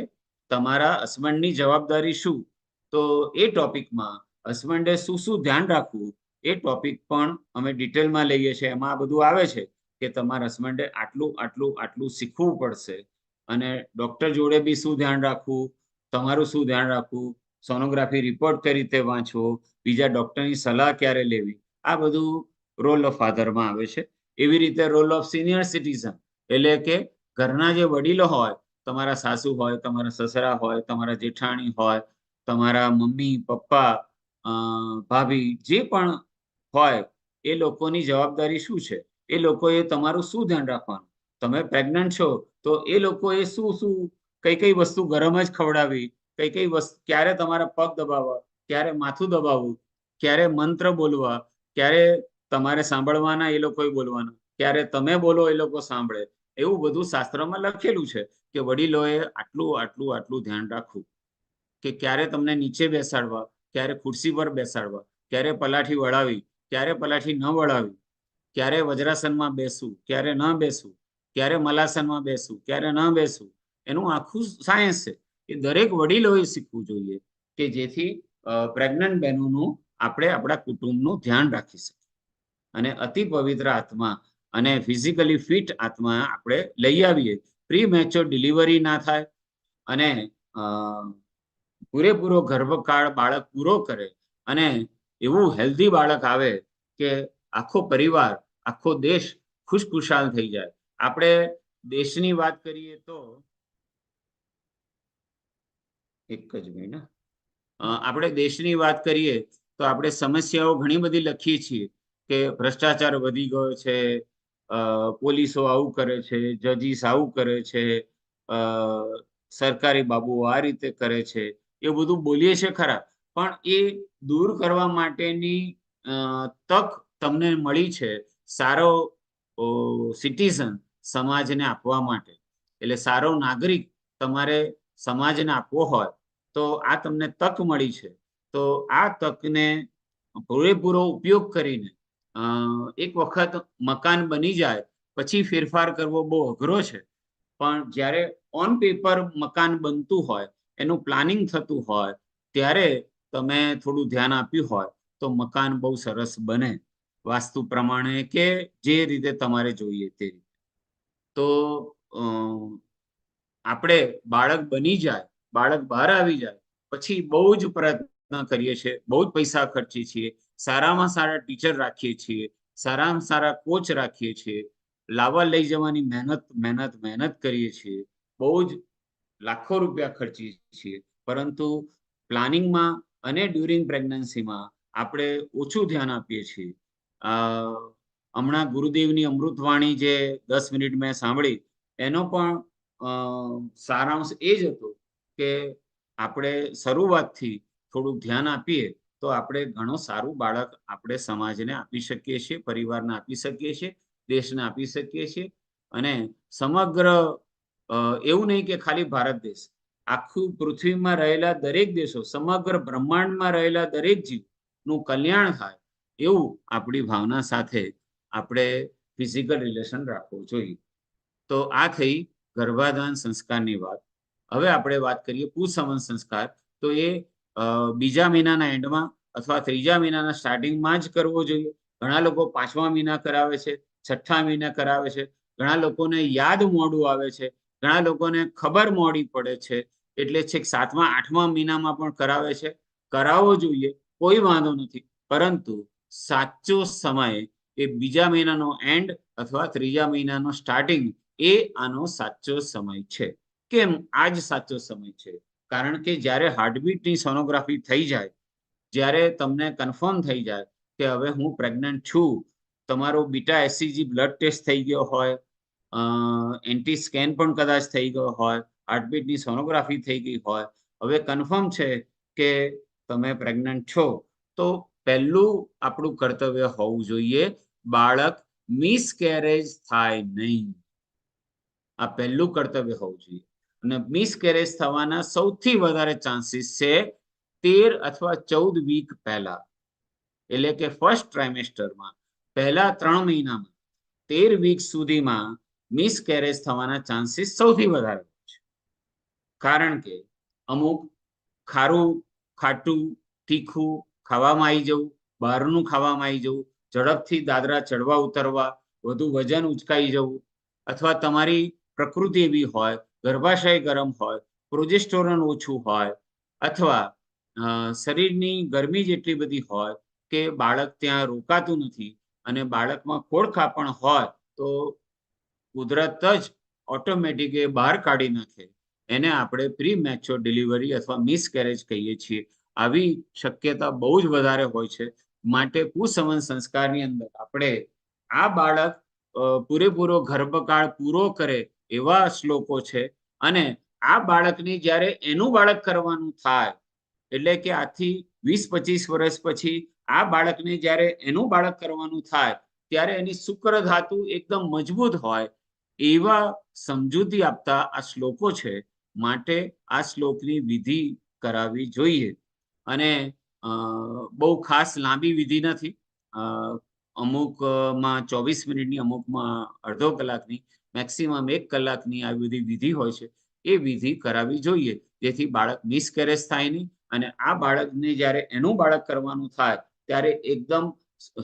તમારા હસબન્ડની જવાબદારી શું. તો એ ટોપિકમાં હસબન્ડે શું શું ધ્યાન રાખવું એ ટોપિક પણ અમે ડિટેલમાં લઈએ છીએ. એમાં આ બધું આવે છે કે તમારા હસબન્ડે આટલું આટલું આટલું શીખવું પડશે, અને ડોક્ટર જોડે બી શું ધ્યાન રાખવું, તમારું શું ધ્યાન રાખવું, સોનોગ્રાફી રિપોર્ટ કઈ રીતે વાંચવો, બીજા ડોક્ટરની સલાહ ક્યારે લેવી, આ બધું રોલ ઓફ ફાધરમાં આવે છે. એવી રીતે રોલ ઓફ સિનિયર સિટીઝન, એટલે કે ઘરના જે વડીલો હોય, તમારા સાસુ હોય, તમારા સસરા હોય, તમારા જેઠાણી હોય, તમારા મમ્મી પપ્પા, ભાભી, જે પણ હોય, એ લોકોની જવાબદારી શું છે, એ લોકોએ તમારું શું ધ્યાન રાખવાનું. તમે પ્રેગ્નન્ટ છો તો એ લોકોએ શું શું કઈ કઈ વસ્તુ ગરમ જ ખવડાવી, કઈ કઈ વસ્તુ, ક્યારે તમારા પગ દબાવવા, ક્યારે માથું દબાવવું, ક્યારે મંત્ર બોલવા, ક્યારે તમારે સાંભળવાના એ લોકોએ બોલવાના, ક્યારે તમે બોલો એ લોકો સાંભળે, એવું બધું શાસ્ત્રમાં લખેલું છે કે વડીલોએ આટલું આટલું આટલું ધ્યાન રાખવું. કે ક્યારે તમને નીચે બેસાડવા, ક્યારે ખુરશી પર બેસાડવા, ક્યારે પલાઠી વળાવી, ક્યારે પલાઠી ન વળાવી, ક્યારે વજ્રાસનમાં બેસવું, ક્યારે ન બેસવું, ક્યારે મલાસનમાં બેસવું, ક્યારે ન બેસવું, એનું આખું સાયન્સ છે. એ દરેક વડીલોએ શીખવું જોઈએ કે જેથી પ્રેગ્નન્ટ બહેનોનું આપણે આપણા કુટુંબનું ધ્યાન રાખી શકીએ અને અતિ પવિત્ર આત્મા અને ફિઝિકલી ફિટ આત્મા આપણે લઈ આવીએ, પ્રી મેચ્યોર ડિલિવરી ના થાય અને પૂરેપૂરો ગર્ભકાળ બાળક પૂરો કરે અને એવું હેલ્ધી બાળક આવે કે આખો પરિવાર, આખો દેશ ખુશખુશાલ થઈ જાય. આપણે દેશની વાત કરીએ તો એક જ મિનિટ, આપણે દેશની વાત કરીએ તો આપણે સમસ્યાઓ ઘણી બધી લખીએ છીએ કે ભ્રષ્ટાચાર વધી ગયો છે, પોલીસો આવું કરે છે, જજીસ આવું કરે છે, સરકારી બાબુઓ આ રીતે કરે છે, એ બધું બોલીએ છીએ ખરા, પણ એ દૂર કરવા માટેની તક તમને મળી છે સારો સિટીઝન સમાજને આપવા માટે. એટલે સારો નાગરિક તમારે સમાજને આપવો હોય તો આ તમને તક મળી છે. તો આ તકને પૂરેપૂરો ઉપયોગ કરીને એક વખત મકાન બની જાય પછી ફેરફાર કરવો બહુ અઘરો છે, પણ જ્યારે ઓન પેપર મકાન બનતું હોય, એનું પ્લાનિંગ થતું હોય, ત્યારે તમે થોડું ધ્યાન આપ્યું હોય તો મકાન બહુ સરસ બને, વાસ્તુ પ્રમાણે કે જે રીતે તમારે જોઈએ તે રીતે. તો આપણે બાળક બની જાય, બાળક બહાર આવી જાય પછી બહુ જ પ્રયત્ન કરીએ છીએ, બહુ જ પૈસા ખર્ચીએ છીએ, સારામાં સારા ટીચર રાખીએ છીએ, સારામાં સારા કોચ રાખીએ છીએ, લાવવા લઈ જવાની મહેનત મહેનત મહેનત કરીએ છીએ, બહુ જ લાખો રૂપિયા ખર્ચીએ છીએ, પરંતુ પ્લાનિંગમાં અને ડ્યુરિંગ પ્રેગ્નન્સીમાં આપણે ઓછું ધ્યાન આપીએ છીએ. હમણાં ગુરુદેવની અમૃતવાણી જે 10 મિનિટ મેં સાંભળી, એનો પણ સારાંશ એ જ હતો કે આપણે શરૂઆતથી થોડું ધ્યાન આપીએ તો આપણે ઘણું સારું બાળક આપણે સમાજને આપી શકીએ છીએ, પરિવારને આપી શકીએ છીએ, દેશને આપી શકીએ છીએ. અને સમગ્ર એવું નહીં કે ખાલી ભારત દેશ, આખું પૃથ્વીમાં રહેલા દરેક દેશો, સમગ્ર બ્રહ્માંડમાં રહેલા દરેક જીવનું કલ્યાણ થાય એવું આપણી ભાવના સાથે આપણે ફિઝિકલ રિલેશન રાખવું જોઈએ. તો આ થઈ ગર્ભાધાન સંસ્કારની વાત. હવે આપણે વાત કરીએ પુંસવન સંસ્કાર. તો એ બીજા મહિનાના એન્ડમાં અથવા ત્રીજા મહિનાના સ્ટાર્ટિંગમાં જ કરવો જોઈએ. ઘણા લોકો 5મા મહિના કરાવે છે, 6ઠ્ઠા મહિના કરાવે છે, ઘણા લોકોને યાદ મોડું આવે છે, ઘણા લોકોને ખબર મોડી પડે છે, એટલે છેક 7મા 8મા મહિનામાં પણ કરાવે છે. કરાવવો જોઈએ, કોઈ વાંધો નથી, પરંતુ સાચો સમય એ બીજા મહિનાનો એન્ડ અથવા ત્રીજા મહિનાનો સ્ટાર્ટિંગ એ આનો સાચો સમય છે. કેમ આ જ સાચો સમય છે? કારણ કે જ્યારે હાર્ટબીટની સોનોગ્રાફી થઈ જાય, જ્યારે તમને કન્ફર્મ થઈ જાય કે હવે હું પ્રેગ્નન્ટ છું, તમારો બીટા એસસીજી બ્લડ ટેસ્ટ થઈ ગયો હોય, એન્ટી સ્કેન પણ કદાચ થઈ ગયો હોય, હાર્ટબીટની સોનોગ્રાફી થઈ ગઈ હોય, હવે કન્ફર્મ છે કે તમે પ્રેગ્નન્ટ છો, તો પહેલું આપણું કર્તવ્ય હોવું જોઈએ બાળક મિસકેરેજ થાય નહીં. આ પહેલું કર્તવ્ય હોવું જોઈએ. અને મિસકેરેજ થવાના સૌથી વધારે ચાન્સીસ છે 13 અથવા 14 વીક પહેલા, એટલે કે ફર્સ્ટ ટ્રાઇમેસ્ટરમાં પહેલા 3 મહિનામાં 13 વીક સુધીમાં મિસકેરેજ થવાના ચાન્સીસ સૌથી વધારે હોય છે. કારણ કે અમુક ખારું, ખાટું, તીખું ખાવામાં આવી જવું, બહારનું ખાવામાં આવી જવું, ઝડપથી દાદરા ચડવા ઉતરવા, વધુ વજન ઉચકાઈ જવું, અથવા તમારી પ્રકૃતિ એવી હોય, ગર્ભાશય ગરમ હોય, પ્રોજેસ્ટેરોન ઓછું હોય, અથવા શરીરની ગરમી જેટલી બધી હોય કે બાળક ત્યાં રોકાતું નથી અને બાળકમાં ખોળખા પણ હોય તો કુદરત જ ઓટોમેટિક એ બહાર કાઢી નાખે, એને આપણે પ્રી મેચ્યોર ડિલિવરી અથવા મિસકેરેજ કહીએ છીએ. આવી શક્યતા બહુ જ વધારે હોય છે. માટે કુસંવન સંસ્કારની અંદર આપણે આ બાળક પૂરેપૂરો ગર્ભકાળ પૂરો કરે એવા શ્લોકો છે. અને આ બાળકની જ્યારે એનું બાળક કરવાનું થાય, એટલે કે આથી 20-25 વર્ષ પછી આ બાળકને જ્યારે એનું બાળક કરવાનું થાય ત્યારે એની શુક્ર ધાતુ એકદમ મજબૂત હોય એવા સમજૂતી આપતા આ શ્લોકો છે. માટે આ શ્લોકની વિધિ કરાવવી જોઈએ. અને બહુ ખાસ લાંબી વિધિ નથી, અમુકમાં 24 મિનિટની, અમુકમાં અડધો કલાકની, મેક્સિમમ 1 કલાકની આ બધી વિધિ હોય છે. એ વિધિ કરાવવી જોઈએ જેથી બાળક મિસકેરેજ થાય નહીં અને આ બાળકને જ્યારે એનું બાળક કરવાનું થાય ત્યારે એકદમ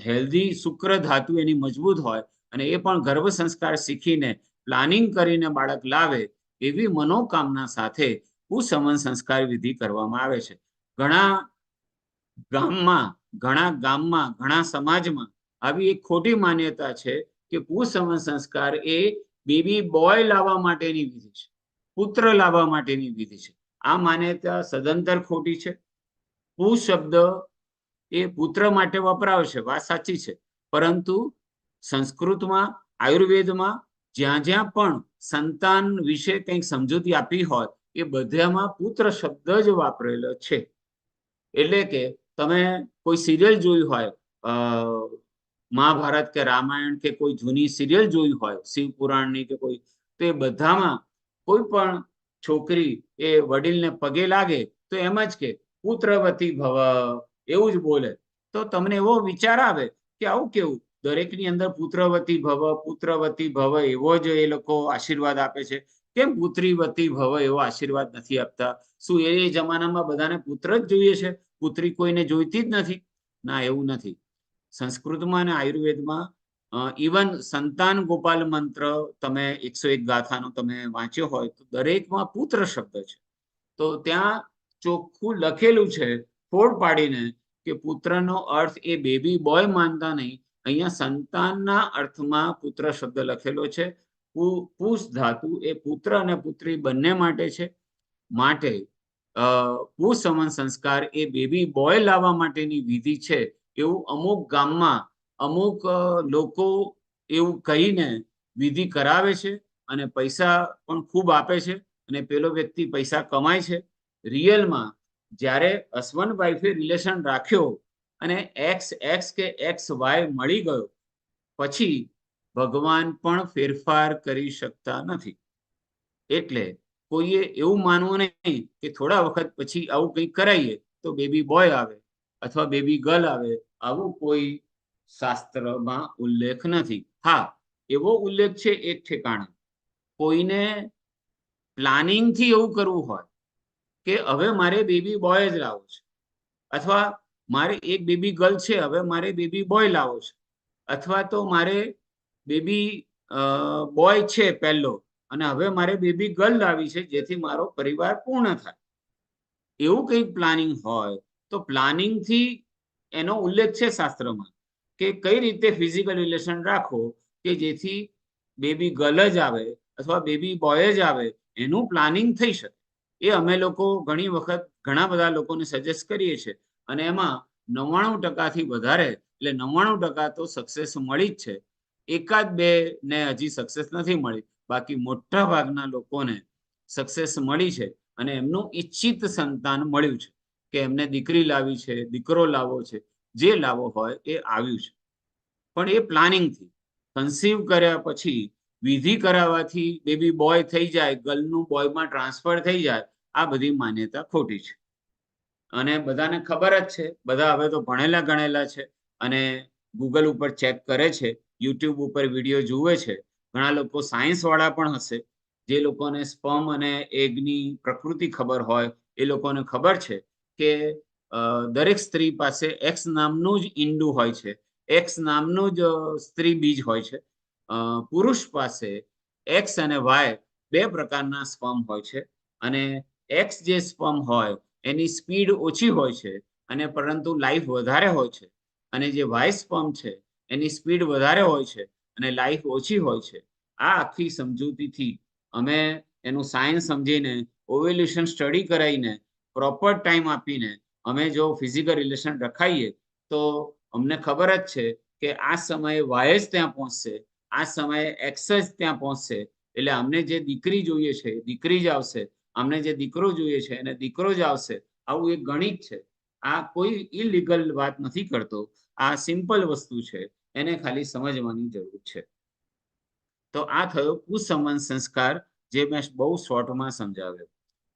હેલ્ધી શુક્ર ધાતુ એની મજબૂત હોય અને એ પણ ગર્ભ સંસ્કાર શીખીને પ્લાનિંગ કરીને બાળક લાવે એવી મનોકામના સાથે કુસંવન સંસ્કાર વિધિ કરવામાં આવે છે. ઘણા ગામમાં, ઘણા સમાજમાં આવી એક ખોટી માન્યતા છે કે કુસંવન સંસ્કાર એ બેબી બોય લાવવા માટેની વિધિ છે, પુત્ર લાવવા માટેની વિધિ છે. આ માન્યતા સદંતર ખોટી છે. કુ શબ્દ એ પુત્ર માટે વપરાય છે, વાત સાચી છે, પરંતુ સંસ્કૃતમાં, આયુર્વેદમાં જ્યાં જ્યાં પણ સંતાન વિશે કંઈક સમજૂતી આપી હોય એ બધામાં પુત્ર શબ્દ જ વાપરેલો છે. એટલે કે તમે કોઈ સિરિયલ જોઈ હોય, મહાભારત કે રામાયણ કે કોઈ જૂની સિરિયલ જોઈ હોય શિવ પુરાણની કે કોઈ, તો એ બધામાં કોઈ પણ છોકરી એ વડીલને પગે લાગે તો એમ જ કે પુત્રવતી ભવ એવું જ બોલે. તો તમને એવો વિચાર આવે કે આવું કેવું, દરેકની અંદર પુત્રવતી ભવ એવો જ એ લોકો આશીર્વાદ આપે છે, કેમ પુત્રીવતી ભવ એવો આશીર્વાદ નથી આપતા? શું એ જમાનામાં બધાને પુત્ર જ જોઈએ છે, પુત્રી કોઈને જોઈતી જ નથી? ના, એવું નથી. સંસ્કૃતમાં અને આયુર્વેદમાં ઇવન સંતાન ગોપાલ મંત્ર તમે 101 ગાથાનો તમે વાંચ્યો હોય તો દરેકમાં પુત્ર શબ્દ છે. તો ત્યાં ચોખ્ખું લખેલું છે ફોડ પાડીને કે પુત્રનો અર્થ એ બેબી બોય માનતા નહીં, અહીંયા સંતાનના અર્થમાં પુત્ર શબ્દ લખેલો છે. પુષ ધાતુ એ પુત્ર અને પુત્રી બંને માટે છે. માટે કુસંવન સંસ્કાર એ બેબી બોય લાવવા માટેની વિધિ છે એવું અમુક ગામમાં અમુક લોકો એવું કહીને વિધિ કરાવે છે અને પૈસા પણ ખૂબ આપે છે અને પેલો વ્યક્તિ પૈસા કમાય છે. રિયલમાં જ્યારે હસબન્ડ વાઈફે રિલેશન રાખ્યો અને એક્સ કે XY મળી ગયો પછી ભગવાન પણ ફેરફાર કરી શકતા નથી. એટલે કોઈએ એવું માનવું નહીં કે થોડા વખત પછી આવું કંઈક કરાઈએ તો બેબી બોય આવે અથવા બેબી ગર્લ આવે, આવું કોઈ શાસ્ત્રમાં ઉલ્લેખ નથી. હા, એવો ઉલ્લેખ છે એક ઠેકાણે, કોઈને પ્લાનિંગથી એવું કરવું હોય કે હવે મારે બેબી બોય જ લાવવો છે, અથવા મારે એક બેબી ગર્લ છે હવે મારે બેબી બોય લાવવો છે, અથવા તો મારે બેબી બોય છે પહેલો અને હવે મારે બેબી ગર્લ લાવી છે જેથી મારો પરિવાર પૂર્ણ થાય, એવું કંઈક પ્લાનિંગ હોય તો પ્લાનિંગથી એનો ઉલ્લેખ છે શાસ્ત્રમાં કે કઈ રીતે ફિઝિકલ રિલેશન રાખો કે જેથી બેબી ગર્લ જ આવે અથવા બેબી બોય જ આવે, એનું પ્લાનિંગ થઈ શકે. એ અમે લોકો ઘણી વખત ઘણા બધા લોકોને સજેસ્ટ કરીએ છીએ અને એમાં 99%થી વધારે, એટલે 99% તો સક્સેસ મળી જ છે. એકાદ બે ને હજી સક્સેસ નથી મળી, બાકી મોટા ભાગના લોકોને સક્સેસ મળી છે અને એમનું ઈચ્છિત સંતાન મળ્યું છે કે એમને દીકરી લાવી છે, દીકરો લાવવો છે, જે લાવવો હોય એ આવ્યું છે. પણ એ પ્લાનિંગથી કન્સીવ કર્યા પછી વિધિ કરાવવાથી બેબી બોય થઈ જાય, ગર્લનું બોયમાં ટ્રાન્સફર થઈ જાય, આ બધી માન્યતા ખોટી છે. અને બધાને ખબર જ છે, બધા હવે તો ભણેલા ગણેલા છે અને ગૂગલ ઉપર ચેક કરે છે, યુટ્યુબ ઉપર વિડીયો જુએ છે. ઘણા લોકો સાયન્સ વાળા પણ હશે, જે લોકોને સ્પર્મ અને એગની પ્રકૃતિ ખબર હોય, એ લોકોને ખબર છે કે દરેક સ્ત્રી પાસે એક્સ નામનું જ ઈંડું હોય છે, એક્સ નામનું જ સ્ત્રી બીજ હોય છે. પુરુષ પાસે એક્સ અને વાય બે પ્રકારના સ્પર્મ હોય છે, અને એક્સ જે સ્પર્મ હોય એની સ્પીડ ઓછી હોય છે, અને પરંતુ લાઈફ વધારે હોય છે. અને જે વાય સ્પર્મ છે એની સ્પીડ વધારે હોય છે અને લાઈફ ઓછી હોય છે. આ આખી સમજૂતીથી અમે એનું સાયન્સ સમજીને, ઓવ્યુલેશન સ્ટડી કરાવીને, પ્રોપર ટાઈમ આપીને અમે જો ફિઝિકલ રિલેશન રખાઈએ તો અમને ખબર જ છે કે આ સમયે વાય જ ત્યાં પહોંચશે, આ સમયે એક્સ જ ત્યાં પહોંચશે. એટલે અમને જે દીકરી જોઈએ છે દીકરી જ આવશે, અમને જે દીકરો જોઈએ છે એને દીકરો જ આવશે. આવું એક ગણિત છે. આ કોઈ ઇલીગલ વાત નથી કરતો, આ સિમ્પલ વસ્તુ છે, એને ખાલી સમજવાની જરૂર છે. તો આ થયો કુસંબંધ સંસ્કાર, જે મેં બહુ શોર્ટમાં સમજાવ્યો.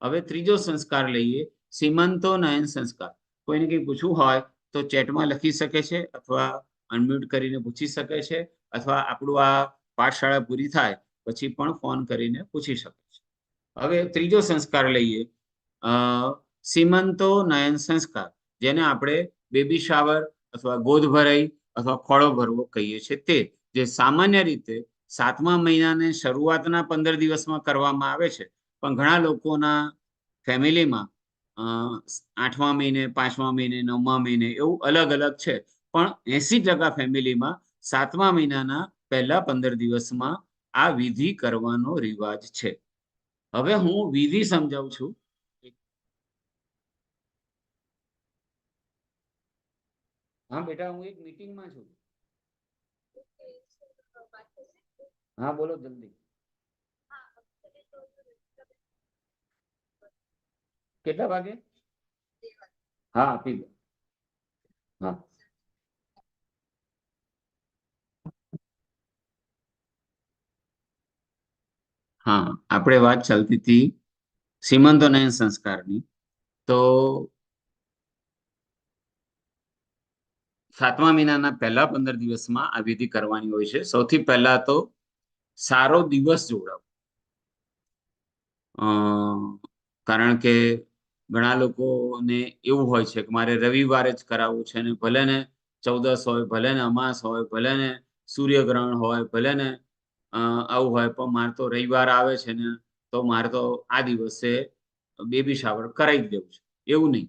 હવે ત્રીજો સંસ્કાર લઈએ, સીમંતોનયન સંસ્કાર. કોઈને કંઈ પૂછવું હોય તો ચેટમાં લખી શકે છે, અથવા અનમ્યુટ કરીને પૂછી શકે છે, અથવા આપણું આ પાઠશાળા પૂરી થાય પછી પણ ફોન કરીને પૂછી શકે છે. હવે ત્રીજો સંસ્કાર લઈએ, સીમંતોનયન સંસ્કાર, જેને આપણે બેબી શાવર અથવા ગોદ ભરાઈ અથવા ખોળો ભરવો કહીએ છીએ. તે જે સામાન્ય રીતે 7મા મહિનાને શરૂઆતના 15 દિવસમાં કરવામાં આવે છે, પણ ઘણા લોકોના ફેમિલીમાં 8મા મહિને, 5મા મહિને, 9મા મહિને એવું અલગ અલગ છે. પણ 80% ફેમિલીમાં 7મા મહિનાના પહેલા 15 દિવસમાં આ વિધિ કરવાનો રિવાજ છે. હવે હું વિધિ સમજાવું છું. હા બેટા, હું એક મીટિંગમાં છું. હા બોલો જલ્દી. કેટલા વાગે? હા આપી દો. હા હા, આપણે વાત ચાલતી હતી સીમંતોનયન સંસ્કારની. તો 7મા મહિનાના પહેલા 15 દિવસમાં આ વિધિ કરવાની હોય છે. સૌથી પહેલા તો સારો દિવસ જોડાવો. કારણ કે ઘણા લોકોને એવું હોય છે કે મારે રવિવારે જ કરાવવું છે, ને ભલે ને 14 હોય, ભલે ને અમાસ હોય, ભલે ને સૂર્યગ્રહણ હોય, ભલે ને આવું હોય, પણ મારે તો રવિવાર આવે છે ને તો મારે તો આ દિવસે બેબી શાવર કરાવી જ દેવું છે. એવું નહીં,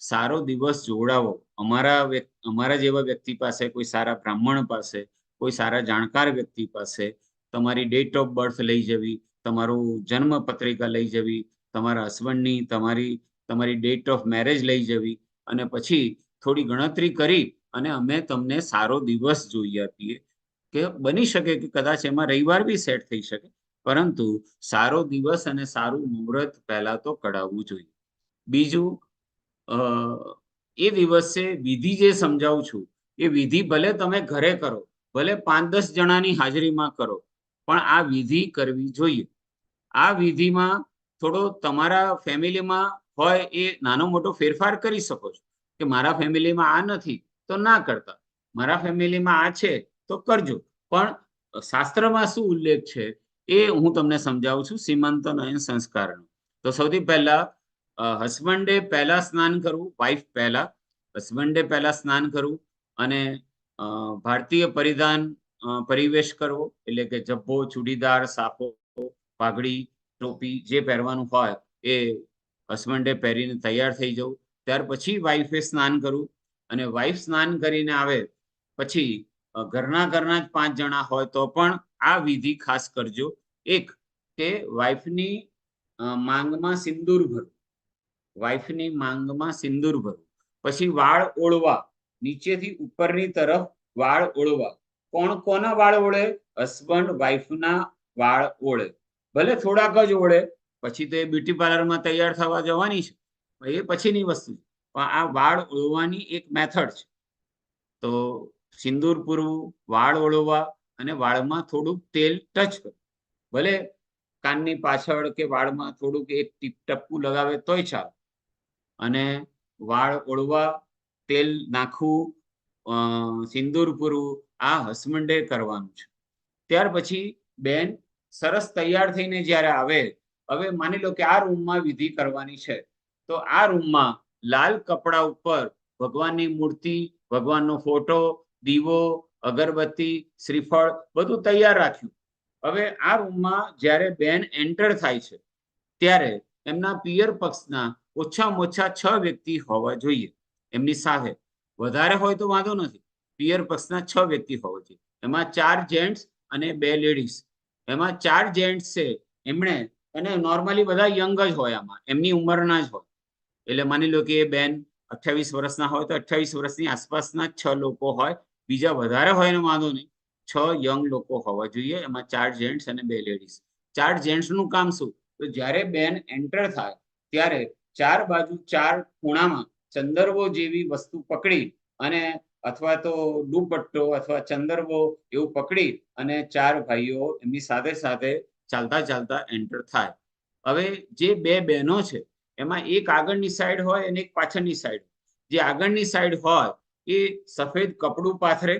સારો દિવસ જોડાવો. અમારા જેવા વ્યક્તિ પાસે, કોઈ સારા બ્રાહ્મણ પાસે, કોઈ સારા જાણકાર વ્યક્તિ પાસે તમારી ડેટ ઓફ બર્થ લઈ જવી, તમારું જન્મ પત્રિકા લઈ જવી, તમારા હસબન્ડની તમારી ડેટ ઓફ મેરેજ લઈ જવી, અને પછી થોડી ગણતરી કરી અને અમે તમને સારો દિવસ જોઈ આપીએ. કે બની શકે કે કદાચ એમાં રવિવાર બી સેટ થઈ શકે, પરંતુ સારો દિવસ અને સારું મુહૂર્ત પહેલા તો કઢાવવું જોઈએ. બીજું, એ દિવસે વિધિ જે સમજાવું છું એ વિધિ ભલે તમે ઘરે કરો, ભલે 5-10 જણાની હાજરીમાં કરો, પણ આ વિધિ કરવી જોઈએ. આ વિધિમાં થોડો તમારા ફેમિલીમાં હોય એ નાનો મોટો ફેરફાર કરી શકો છો, કે મારા ફેમિલીમાં આ નથી તો ના કરતા, મારા ફેમિલીમાં આ છે તો કરજો. પણ શાસ્ત્રમાં શું ઉલ્લેખ છે એ હું તમને સમજાવું છું સીમંતોનયન સંસ્કારનો. તો સૌથી પહેલા હસબન્ડે પહેલા સ્નાન કરવું, વાઇફ પહેલા, હસબન્ડે પહેલા સ્નાન કરવું, અને ભારતીય પરિધાન પરિવેશ કરવો, એટલે કે જબ્બો, ચૂડીદાર, સાફો, પાઘડી, ટોપી જે પહેરવાનું હોય એ હસબન્ડે પહેરીને તૈયાર થઈ જવું. ત્યાર પછી વાઈફે સ્નાન કરવું, અને વાઈફ સ્નાન કરીને આવે પછી ઘરના જ 5 જણા હોય તો પણ આ વિધિ ખાસ કરજો. એક, કે વાઈફની માંગમાં સિંદૂર ભરવું, વાઈફની માંગમાં સિંદૂર ભરવું. પછી વાળ ઓળવા, નીચેથી ઉપરની તરફ વાળ ઓળવા. કોણ કોના વાળ ઓળે? હસબન્ડ વાઈફના વાળ ઓળે, ભલે થોડાક જ ઓળે, પછી તો એ બ્યુટી પાર્લરમાં તૈયાર થવા જવાની છે, એ પછીની વસ્તુ. પણ આ વાળ ઓળવાની એક મેથડ છે. તો સિંદૂર પૂરવું, વાળ ઓળવા અને વાળમાં થોડુંક તેલ ટચ કરો. ભલે કાનની પાછળ કે વાળમાં થોડુંક એક ટપકું લગાવે તોય ચાલે. અને વાળ ઓળવા, તેલ નાખવું, સિંદૂર પૂરવું, આ હસમંડે કરવાનું છે. ત્યાર પછી બેન સરસ તૈયાર થઈને જ્યારે આવે, હવે માની લો કે આ રૂમમાં વિધિ કરવાની છે, તો આ રૂમમાં લાલ કપડા ઉપર ભગવાનની મૂર્તિ, ભગવાનનો ફોટો, દીવો, અગરબત્તી, શ્રીફળ બધું તૈયાર રાખ્યું. હવે આ રૂમમાં જ્યારે બેન એન્ટર થાય છે ત્યારે એમના પિયર પક્ષના ઓછામાં ઓછા 6 વ્યક્તિ હોવા જોઈએ એમની સાથે. વધારે હોય તો વાંધો નથી, પિયર પક્ષના 6 વ્યક્તિ હોવા જોઈએ. એમાં 4 જેન્ટ્સ અને 2 લેડીઝ. એમાં 4 જેન્ટ્સ છે એમણે, અને નોર્મલી બધા યંગ જ હોય, આમાં એમની ઉંમરના જ હોય. એટલે માની લો કે એ બેન 28 વર્ષના હોય તો 28 વર્ષની આસપાસના 6 લોકો હોય. બીજા વધારે હોય ને વાંધો નહીં, 6 યંગ લોકો હોવા જોઈએ. એમાં 4 જેન્ટ્સ અને 2 લેડીઝ. 4 જેન્ટ્સનું કામ શું? તો જ્યારે બેન એન્ટર થાય ત્યારે 4 બાજુ 4 ખૂણામાં ચંદરવો જેવી વસ્તુ પકડી, અને અથવા તો દુપટ્ટો અથવા ચંદરવો એવું પકડી અને 4 ભાઈઓ એમની સાથે સાથે ચાલતા ચાલતા એન્ટર થાય. હવે જે 2 બહેનો છે એમાં એક આગળની સાઈડ હોય અને એક પાછળની સાઈડ. જે આગળની સાઈડ હોય એ સફેદ કપડું પાથરે,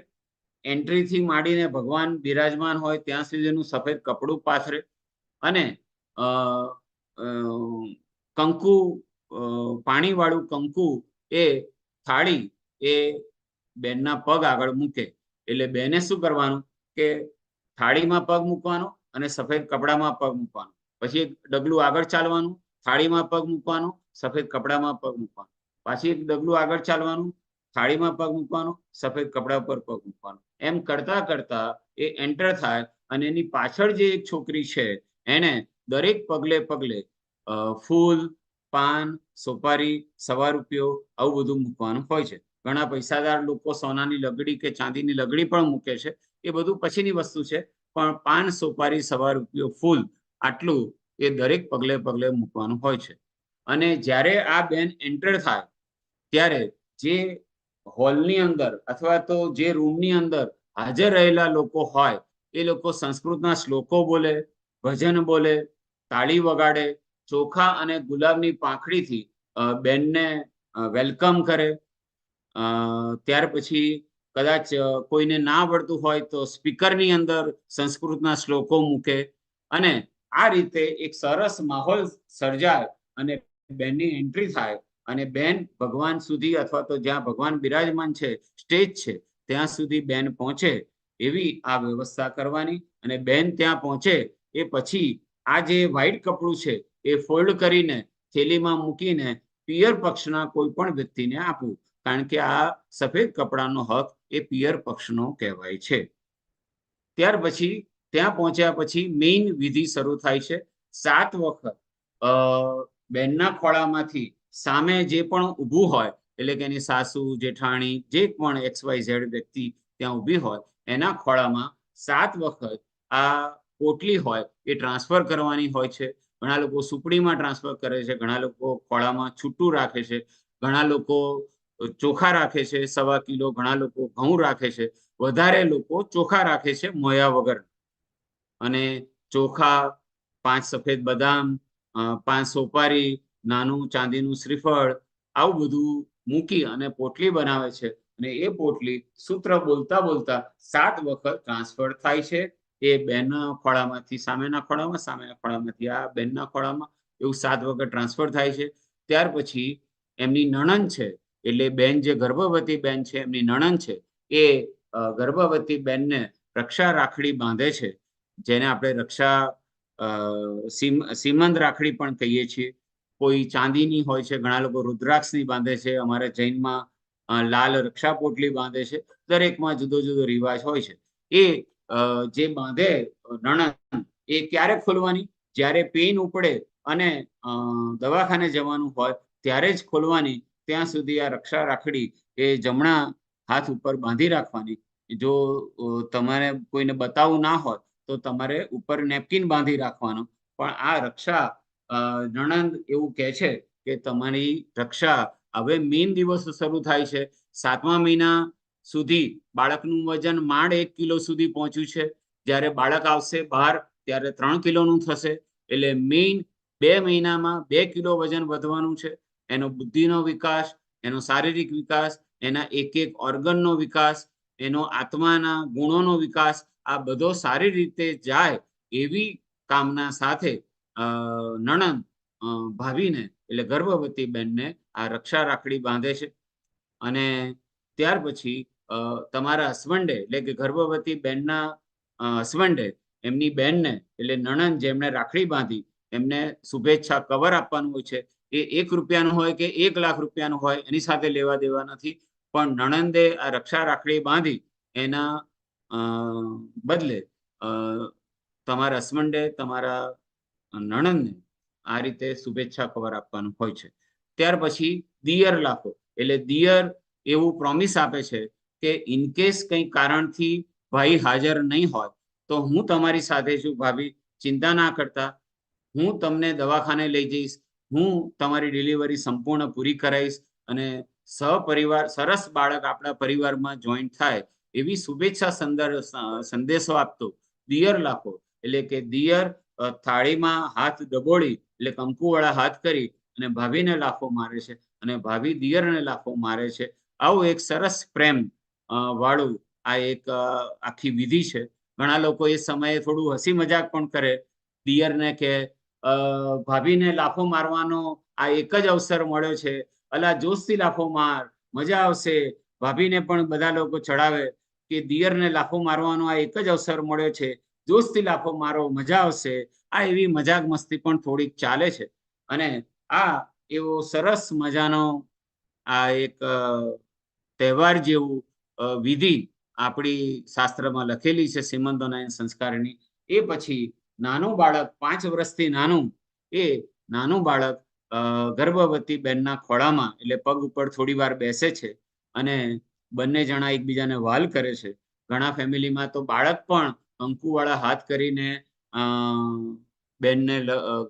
એન્ટ્રીથી માંડીને ભગવાન બિરાજમાન હોય ત્યાં સુધીનું સફેદ કપડું પાથરે, અને કંકુ, પાણીવાળું કંકુ એ થાળી એ બેનના પગ આગળ મૂકે. એટલે બેને શું કરવાનું કે થાળીમાં પગ મૂકવાનો અને સફેદ કપડામાં પગ મૂકવાનો. પછી એક ડગલું આગળ ચાલવાનું, થાળીમાં પગ મૂકવાનો, સફેદ કપડામાં પગ મૂકવાનો. પાછી એક ડગલું આગળ ચાલવાનું, થાળીમાં પગ મૂકવાનો, સફેદ કપડા પર પગ મૂકવાનો. એમ કરતા કરતા એ એન્ટર થાય, અને એની પાછળ જે એક છોકરી છે એને દરેક પગલે પગલે ફૂલ, પાન, સોપારી, ₹1 આવું બધું મૂકવાનું હોય છે. ઘણા પૈસાદાર લોકો સોનાની લગડી કે ચાંદીની લગડી પણ મૂકે છે. એ બધું પછીની વસ્તુ છે, પણ પાન, સોપારી, ₹1 ફૂલ આટલું એ દરેક પગલે પગલે મૂકવાનું હોય છે. અને જ્યારે આ બેન એન્ટર થાય ત્યારે જે હોલની અંદર અથવા તો જે રૂમની અંદર હાજર રહેલા લોકો હોય એ લોકો સંસ્કૃતના શ્લોકો બોલે, ભજન બોલે, તાળી વગાડે, ચોખા અને ગુલાબની પાંખડીથી બેનને વેલકમ કરે. ત્યાર પછી કદાચ કોઈને ના આવડતું હોય તો સ્પીકરની અંદર સંસ્કૃતના શ્લોકો મૂકે, અને આ રીતે એક સરસ માહોલ સર્જાય અને બેનની એન્ટ્રી થાય, અને બેન ભગવાન સુધી અથવા તો જ્યાં ભગવાન બિરાજમાન છે સ્ટેજ છે ત્યાં સુધી બેન પહોંચે એવી આ વ્યવસ્થા કરવાની. અને બેન ત્યાં પહોંચે એ પછી આ જે વ્હાઈટ કપડું છે એ ફોલ્ડ કરીને થેલીમાં મૂકીને પિયર પક્ષના કોઈ પણ વ્યક્તિને આપવું, કારણ કે આ સફેદ કપડાનો હક એ પિયર પક્ષનો કહેવાય છે. ત્યાર પછી ત્યાં પહોંચ્યા પછી મેઇન વિધિ શરૂ થાય છે. 7 વખત બેનના ખોળામાંથી સામે જે પણ ઊભું હોય, એટલે કે એની સાસુ, જેઠાણી, જે પણ XYZ વ્યક્તિ ત્યાં ઊભી હોય એના ખોળામાં 7 વખત આ પોટલી હોય એ ટ્રાન્સફર કરવાની હોય છે. ઘણા લોકો સુપડીમાં ટ્રાન્સફર કરે છે, ઘણા લોકો ખોળામાં છૂટું રાખે છે, ઘણા લોકો ચોખા રાખે છે 1.25 કિલો, ઘણા લોકો ઘઉં રાખે છે, વધારે લોકો ચોખા રાખે છે મોયા વગર. અને ચોખા, 5 સફેદ બદામ, 5 સોપારી, નાનું ચાંદીનું શ્રીફળ, આવું બધું મૂકી અને પોટલી બનાવે છે. અને એ પોટલી સૂત્ર બોલતા બોલતા 7 વખત ટ્રાન્સફર થાય છે. એ બેનના ખોળામાંથી સામેના ખોળામાં, સામેના ખોળામાંથી આ બેનના ખોળામાં, એવું 7 વખત ટ્રાન્સફર થાય છે. ત્યાર પછી એમની નણંદ છે, એટલે બેન જે ગર્ભવતી બેન છે એમની નણંદ છે, એ ગર્ભવતી બેનને રક્ષા રાખડી બાંધે છે, જેને આપણે રક્ષા સીમંત રાખડી પણ કહીએ છીએ. કોઈ ચાંદીની હોય છે, ઘણા લોકો રુદ્રાક્ષની બાંધે છે, અમારે જૈનમાં લાલ રક્ષા પોટલી બાંધે છે. દરેકમાં જુદો જુદો રિવાજ હોય છે. એ જે બાંધે નણંદ, એ ક્યારે ખોલવાની? જ્યારે પેન ઉપડે અને દવાખાને જવાનું હોય ત્યારે જ ખોલવાની. ત્યાં સુધી આ રક્ષા રાખડી એ જમણા હાથ ઉપર બાંધી રાખવાની. જો તમારે કોઈને બતાવવું ના હોય તો તમારે ઉપર નેપકિન બાંધી રાખવાનો. પણ આ રક્ષા નણંદ એવું કહે છે કે તમારી રક્ષા હવે મેઇન દિવસ શરૂ થાય છે 7મા મહિના સુધી બાળકનું વજન માંડ 1 કિલો સુધી પહોંચ્યું છે. જ્યારે બાળક આવશે બહાર ત્યારે 3 કિલોનું થશે. એટલે મેઇન 2 મહિનામાં 2 કિલો વજન વધવાનું છે. એનો બુદ્ધિનો વિકાસ, એનો શારીરિક વિકાસ, એના એક એક ઓર્ગનનો વિકાસ, એનો આત્માના ગુણોનો વિકાસ, આ બધો સારી રીતે જાય એવી કામના સાથે નણંદ ભાભીને એટલે ગર્ભવતી બેનને આ રક્ષા રાખડી બાંધે છે. અને ત્યાર પછી તમારા હસબન્ડે એટલે કે ગર્ભવતી બેનના હસબન્ડે એમની બેનને એટલે નણંદ જેમને રાખડી બાંધી એમને શુભેચ્છા કવર આપવાનું હોય છે. એ 1 રૂપિયાનું હોય કે 1 લાખ રૂપિયાનું હોય એની સાથે લેવા દેવા નથી. પણ નણંદે આ રક્ષા રાખડી બાંધી એના બદલે તમારા હસબન્ડે તમારા નણંદને આ રીતે શુભેચ્છા કવર આપવાનું હોય છે. ત્યાર પછી દિયર લાખો એટલે દિયર એવું પ્રોમિસ આપે છે કે ઇનકેસ કંઈ કારણથી ભાઈ હાજર નહીં હોય તો હું તમારી સાથે છું ભાભી, ચિંતા ના કરતા, હું તમને દવાખાને લઈ જઈશ, હું તમારી ડિલિવરી સંપૂર્ણ પૂરી કરાવીશ અને સહપરિવાર સરસ બાળક આપણા પરિવારમાં જોઈન્ટ થાય એવી શુભેચ્છા સંદેશો આપતો દિયર લાખો એટલે કે દિયર થાળીમાં હાથ ડબોળી એટલે કંકુવાળા હાથ કરી અને ભાભીને લાફો મારે છે અને ભાભી દિયરને લાફો મારે છે. આવું એક સરસ પ્રેમ વાળું આ એક આખી વિધિ છે. ઘણા લોકો એ સમયે થોડું હસી મજાક પણ કરે. દિયરને કે ભાભીને લાફો મારવાનો આ એક જ અવસર મળ્યો છે, અલા જોશથી લાફો માર, મજા આવશે. ભાભીને પણ બધા લોકો ચડાવે કે દિયરને લાફો મારવાનો આ એક જ અવસર મળ્યો છે, જોશથી લાફો મારો, મજા આવશે. આ એવી મજાક મસ્તી પણ થોડીક ચાલે છે. અને આ એવો સરસ મજાનો આ એક તહેવાર જેવું વિધિ આપણી શાસ્ત્રમાં લખેલી છે સીમંતોના સંસ્કારની. એ પછી નાનું બાળક 5 વર્ષથી નાનું, એ નાનું બાળક ગર્ભવતી બેનના ખોળામાં એટલે પગ ઉપર થોડી વાર બેસે છે અને બંને જણા એકબીજાને વાલ કરે છે. ઘણા ફેમિલીમાં તો બાળક પણ કંકુવાળા હાથ કરીને બેનને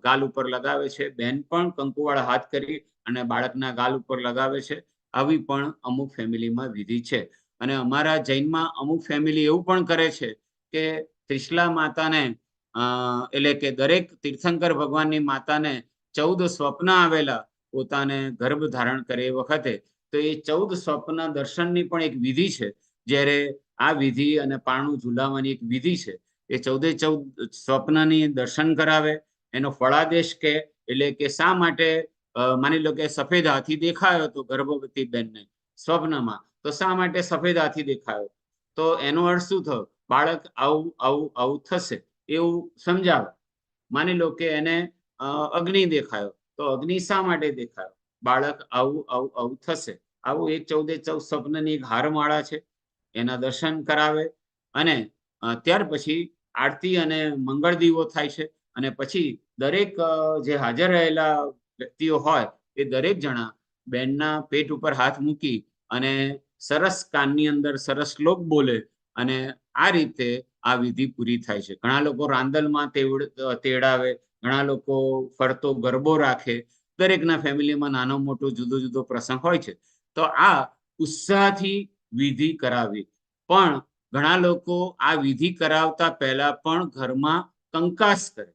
ગાલ ઉપર લગાવે છે, બેન પણ કંકુવાળા હાથ કરી અને બાળકના ગાલ ઉપર લગાવે છે. આવી પણ અમુક ફેમિલીમાં વિધિ છે. અને અમારા જૈનમાં અમુક ફેમિલી એવું પણ કરે છે કે ત્રિશલા માતાને એટલે કે દરેક તીર્થંકર ભગવાનની માતાને 14 સ્વપ્ન આવેલા પોતાને ગર્ભ ધારણ કરે એ વખતે, તો એ 14 સ્વપ્ન દર્શનની પણ એક વિધિ છે. જ્યારે આ વિધિ અને પારણું ઝુલાવવાની એક વિધિ છે. એ 14 સ્વપ્નની દર્શન કરાવે, એનો ફળાદેશ કે એટલે કે શા માટે માની લો કે સફેદ હાથી દેખાયો હતો ગર્ભવતી બેનને સ્વપ્નમાં, તો શા માટે સફેદ હાથી દેખાયો, તો એનો અર્થ શું થયો, બાળક આવું આવું આવું થશે એવું સમજાવે. માની લો કે એને અગ્નિ દેખાયો, તો અગ્નિ શા માટે દેખાયો, બાળક આવું આવું આવું થશે. આવું એક 14 સ્વપ્નની એક હારમાળા છે, એના દર્શન કરાવે. અને ત્યાર પછી આરતી અને મંગળ દીવો થાય છે. અને પછી દરેક જે હાજર રહેલા વ્યક્તિઓ હોય એ દરેક જણા બેનના પેટ ઉપર હાથ મૂકી અને સરસ કાનની અંદર સરસ શ્લોક બોલે અને આ રીતે આ વિધિ પૂરી થાય છે. ઘણા લોકો રાંદલમાં તેડાવે, ઘણા લોકો ફરતો ગરબો રાખે. દરેકના ફેમિલીમાં નાનો મોટો જુદો જુદો પ્રસંગ હોય છે. તો આ ઉત્સાહથી વિધિ કરાવી. પણ ઘણા લોકો આ વિધિ કરાવતા પહેલા પણ ઘરમાં કંકાસ કરે.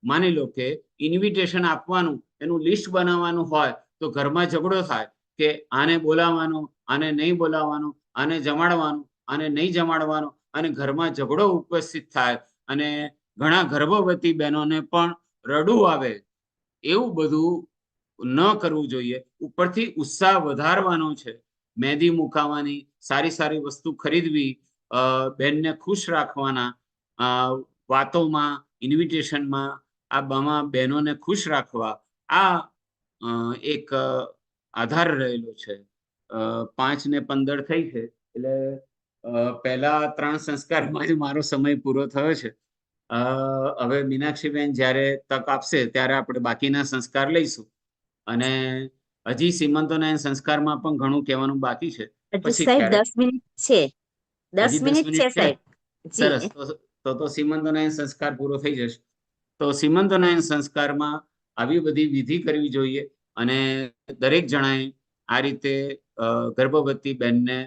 માની લો કે ઇન્વિટેશન આપવાનું એનું લિસ્ટ બનાવવાનું હોય તો ઘરમાં ઝઘડો થાય કે આને બોલાવવાનું, આને નહીં બોલાવવાનું, આને જમાડવાનું, આને નહીં જમાડવાનું, અને ઘરમાં ઝઘડો ઉપસ્થિત થાય અને ઘણા ગર્ભવતી બહેનોને પણ રડવું આવે. એવું બધું ન કરવું જોઈએ. ઉપરથી ઉત્સાહ વધારવાનો છે, મહેંદી મુકાવાની, સારી સારી વસ્તુ ખરીદવી, બેનને ખુશ રાખવાના, વાતોમાં, ઇન્વિટેશનમાં આ બહેનોને ખુશ રાખવા, આ એક આધાર રહેલો છે. 5 ને 15 થઈ છે એટલે પહેલા 3 સંસ્કારમાં જ મારો સમય પૂરો થયો છે. હવે મીનાક્ષીબેન જ્યારે તક આપશે ત્યારે આપણે બાકીના સંસ્કાર લઈશું. અને હજી સીમંતોના સંસ્કારમાં પણ ઘણું કહેવાનું બાકી છે. પછી સાહેબ 10 મિનિટ છે, 10 મિનિટ છે સાહેબ. સરસ. તો સીમંતોના સંસ્કાર પૂરો થઈ જશે. તો સીમંતોના સંસ્કારમાં આવી બધી વિધિ કરવી જોઈએ અને દરેક જણાએ આ રીતે ગર્ભવતી બેનને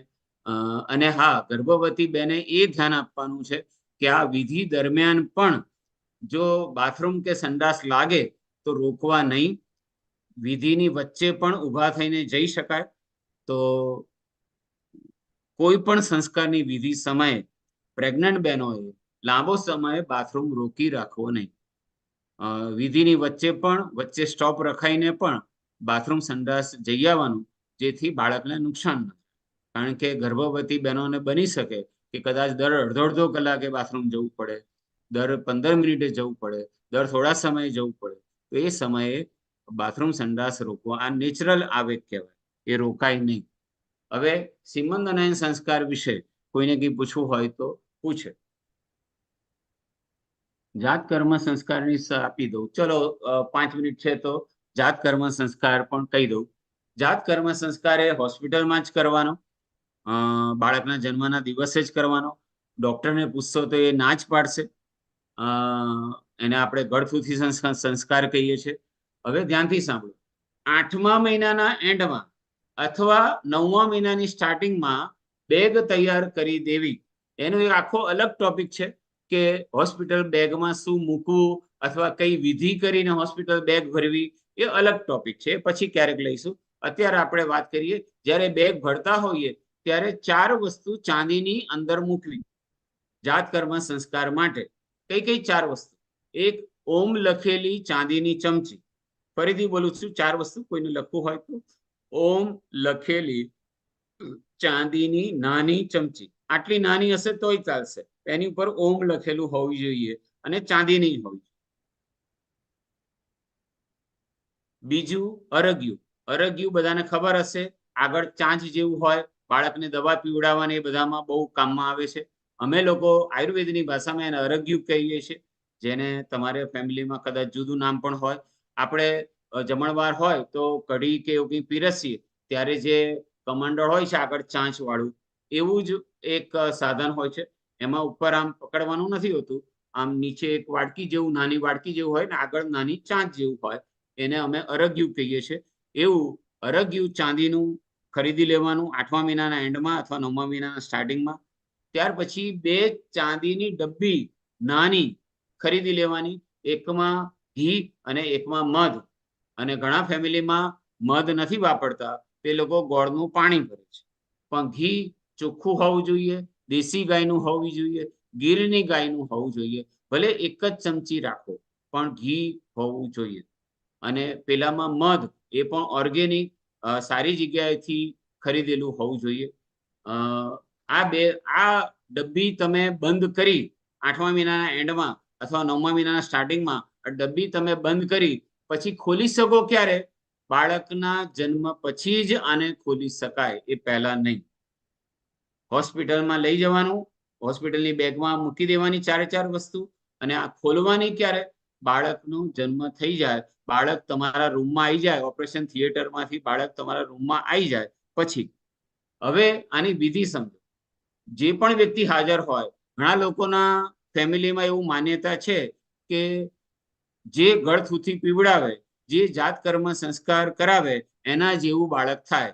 અને હા, ગર્ભવતી બેને એ ધ્યાન આપવાનું છે કે આ વિધિ દરમિયાન પણ જો બાથરૂમ કે સંડાસ લાગે તો રોકવા નહીં. વિધિની વચ્ચે પણ ઊભા થઈને જઈ શકાય. તો કોઈ પણ સંસ્કારની વિધિ સમયે પ્રેગ્નન્ટ બહેનોએ લાંબો સમય બાથરૂમ રોકી રાખવો નહીં. વિધિની વચ્ચે પણ વચ્ચે સ્ટોપ રખાઈને પણ બાથરૂમ સંડાસ જઈ આવવાનું, જેથી બાળકને નુકસાન ન થાય. કારણ કે ગર્ભવતી બહેનોને બની શકે કે કદાચ દર અડધો કલાકે બાથરૂમ જવું પડે, દર 15 મિનિટે જવું પડે, દર થોડા સમયે જવું પડે. તો એ સમયે બાથરૂમ સંડાસ રોકવા આ નેચરલ આવેગ કહેવાય, એ રોકાય નહીં. હવે સિમંદનયન સંસ્કાર વિશે કોઈને કંઈ પૂછવું હોય તો પૂછે. જાત કર્મ સંસ્કારની આપી દઉં. ચલો 5 મિનિટ છે તો જાત કર્મ સંસ્કાર પણ કહી દઉં. જાત કર્મ સંસ્કાર એ હોસ્પિટલમાં જ કરવાનો, બાળકના જન્મના દિવસે જ કરવાનો. ડોક્ટરને પૂછશો તો એ ના જ પાડશે. એને આપણે ગળથૂથી સંસ્કાર કહીએ છીએ. હવે ધ્યાનથી સાંભળો. 8મા મહિનાના એન્ડમાં અથવા 9મા મહિનાની સ્ટાર્ટિંગમાં બેગ તૈયાર કરી દેવી, એનો એક આખો અલગ ટોપિક છે કે હોસ્પિટલ બેગમાં શું મૂકવું અથવા કઈ વિધિ કરીને હોસ્પિટલ બેગ ભરવી, એ અલગ ટોપિક છે, પછી ક્યારેક લઈશું. અત્યારે આપણે વાત કરીએ જ્યારે બેગ ભરતા હોઈએ ત્યારે 4 વસ્તુ ચાંદીની અંદર મૂકવી જાત કર્મ સંસ્કાર માટે. કઈ કઈ 4 વસ્તુ? એક, ઓમ લખેલી ચાંદીની ચમચી. ફરીથી બોલું છું, 4 વસ્તુ. કોઈને લખવું હોય તો ઓમ લખેલી ચાંદીની નાની ચમચી. આટલી નાની હશે તોય ચાલશે, એની ઉપર ઓમ લખેલું હોવી જોઈએ અને ચાંદીની હોવી. બીજું, અરગ્યું. અરગ્યું બધાને ખબર હશે, આગળ ચાંચ જેવું હોય, બાળકને દવા પીવડાવવાની એ બધામાં બહુ કામમાં આવે છે. અમે લોકો આયુર્વેદની ભાષામાં એને અરગ્યું કહીએ છીએ, જેને તમારે ફેમિલીમાં કદાચ જુદું નામ પણ હોય. આપણે જમણવાર હોય તો કઢી કે એવું કંઈ પીરસીએ ત્યારે જે કમંડળ હોય છે આગળ ચાંચ વાળું, એવું જ એક સાધન હોય છે. એમાં ઉપર આમ પકડવાનું નથી હોતું, આમ નીચે એક વાડકી જેવું, નાની વાડકી જેવું હોય ને આગળ નાની ચાંચ જેવું હોય, એને અમે અરગ્યું કહીએ છીએ. એવું અરગ્યું ચાંદીનું ખરીદી લેવાનું 8મા મહિનાના એન્ડમાં અથવા 9મા મહિનાના સ્ટાર્ટિંગમાં. ત્યાર પછી 2 ચાંદીની ડબ્બી નાની ખરીદી લેવાની, એકમાં ઘી અને એકમાં મધ. અને ઘણા ફેમિલીમાં મધ નથી વાપરતા, તે લોકો ગોળનું પાણી ભરે છે. પણ ઘી ચોખ્ખું હોવું જોઈએ, દેશી ગાયનું હોવું જોઈએ, ગીરની ગાયનું હોવું જોઈએ. ભલે એક જ ચમચી રાખો પણ ઘી હોવું જોઈએ. અને પેલામાં મધ, એ પણ ઓર્ગેનિક સારી જગ્યાએથી ખરીદેલું હોવું જોઈએ. આ ડબ્બી તમે બંધ કરી 8મા મહિનાના એન્ડમાં અથવા 9મા મહિનાના સ્ટાર્ટિંગમાં આ ડબ્બી તમે બંધ કરી પછી ખોલી શકો ક્યારે? બાળકના જન્મ પછી જ આને ખોલી શકાય, એ પહેલા નહીં. હોસ્પિટલમાં લઈ જવાનું, હોસ્પિટલની બેગમાં મૂકી દેવાની 4 વસ્તુ, અને આ ખોલવાની ક્યારે? બાળકનો જન્મ થઈ જાય, બાળક તમારા રૂમમાં આવી જાય, ઓપરેશન થિયેટરમાંથી બાળક તમારા રૂમમાં આવી જાય પછી. હવે આની વિધિ સમજો. જે પણ વ્યક્તિ હાજર હોય, ઘણા લોકોના ફેમિલીમાં એવું માન્યતા છે કે જે ગળથૂથી પીવડાવે, જે જાત કર્મ સંસ્કાર કરાવે એના જેવું બાળક થાય.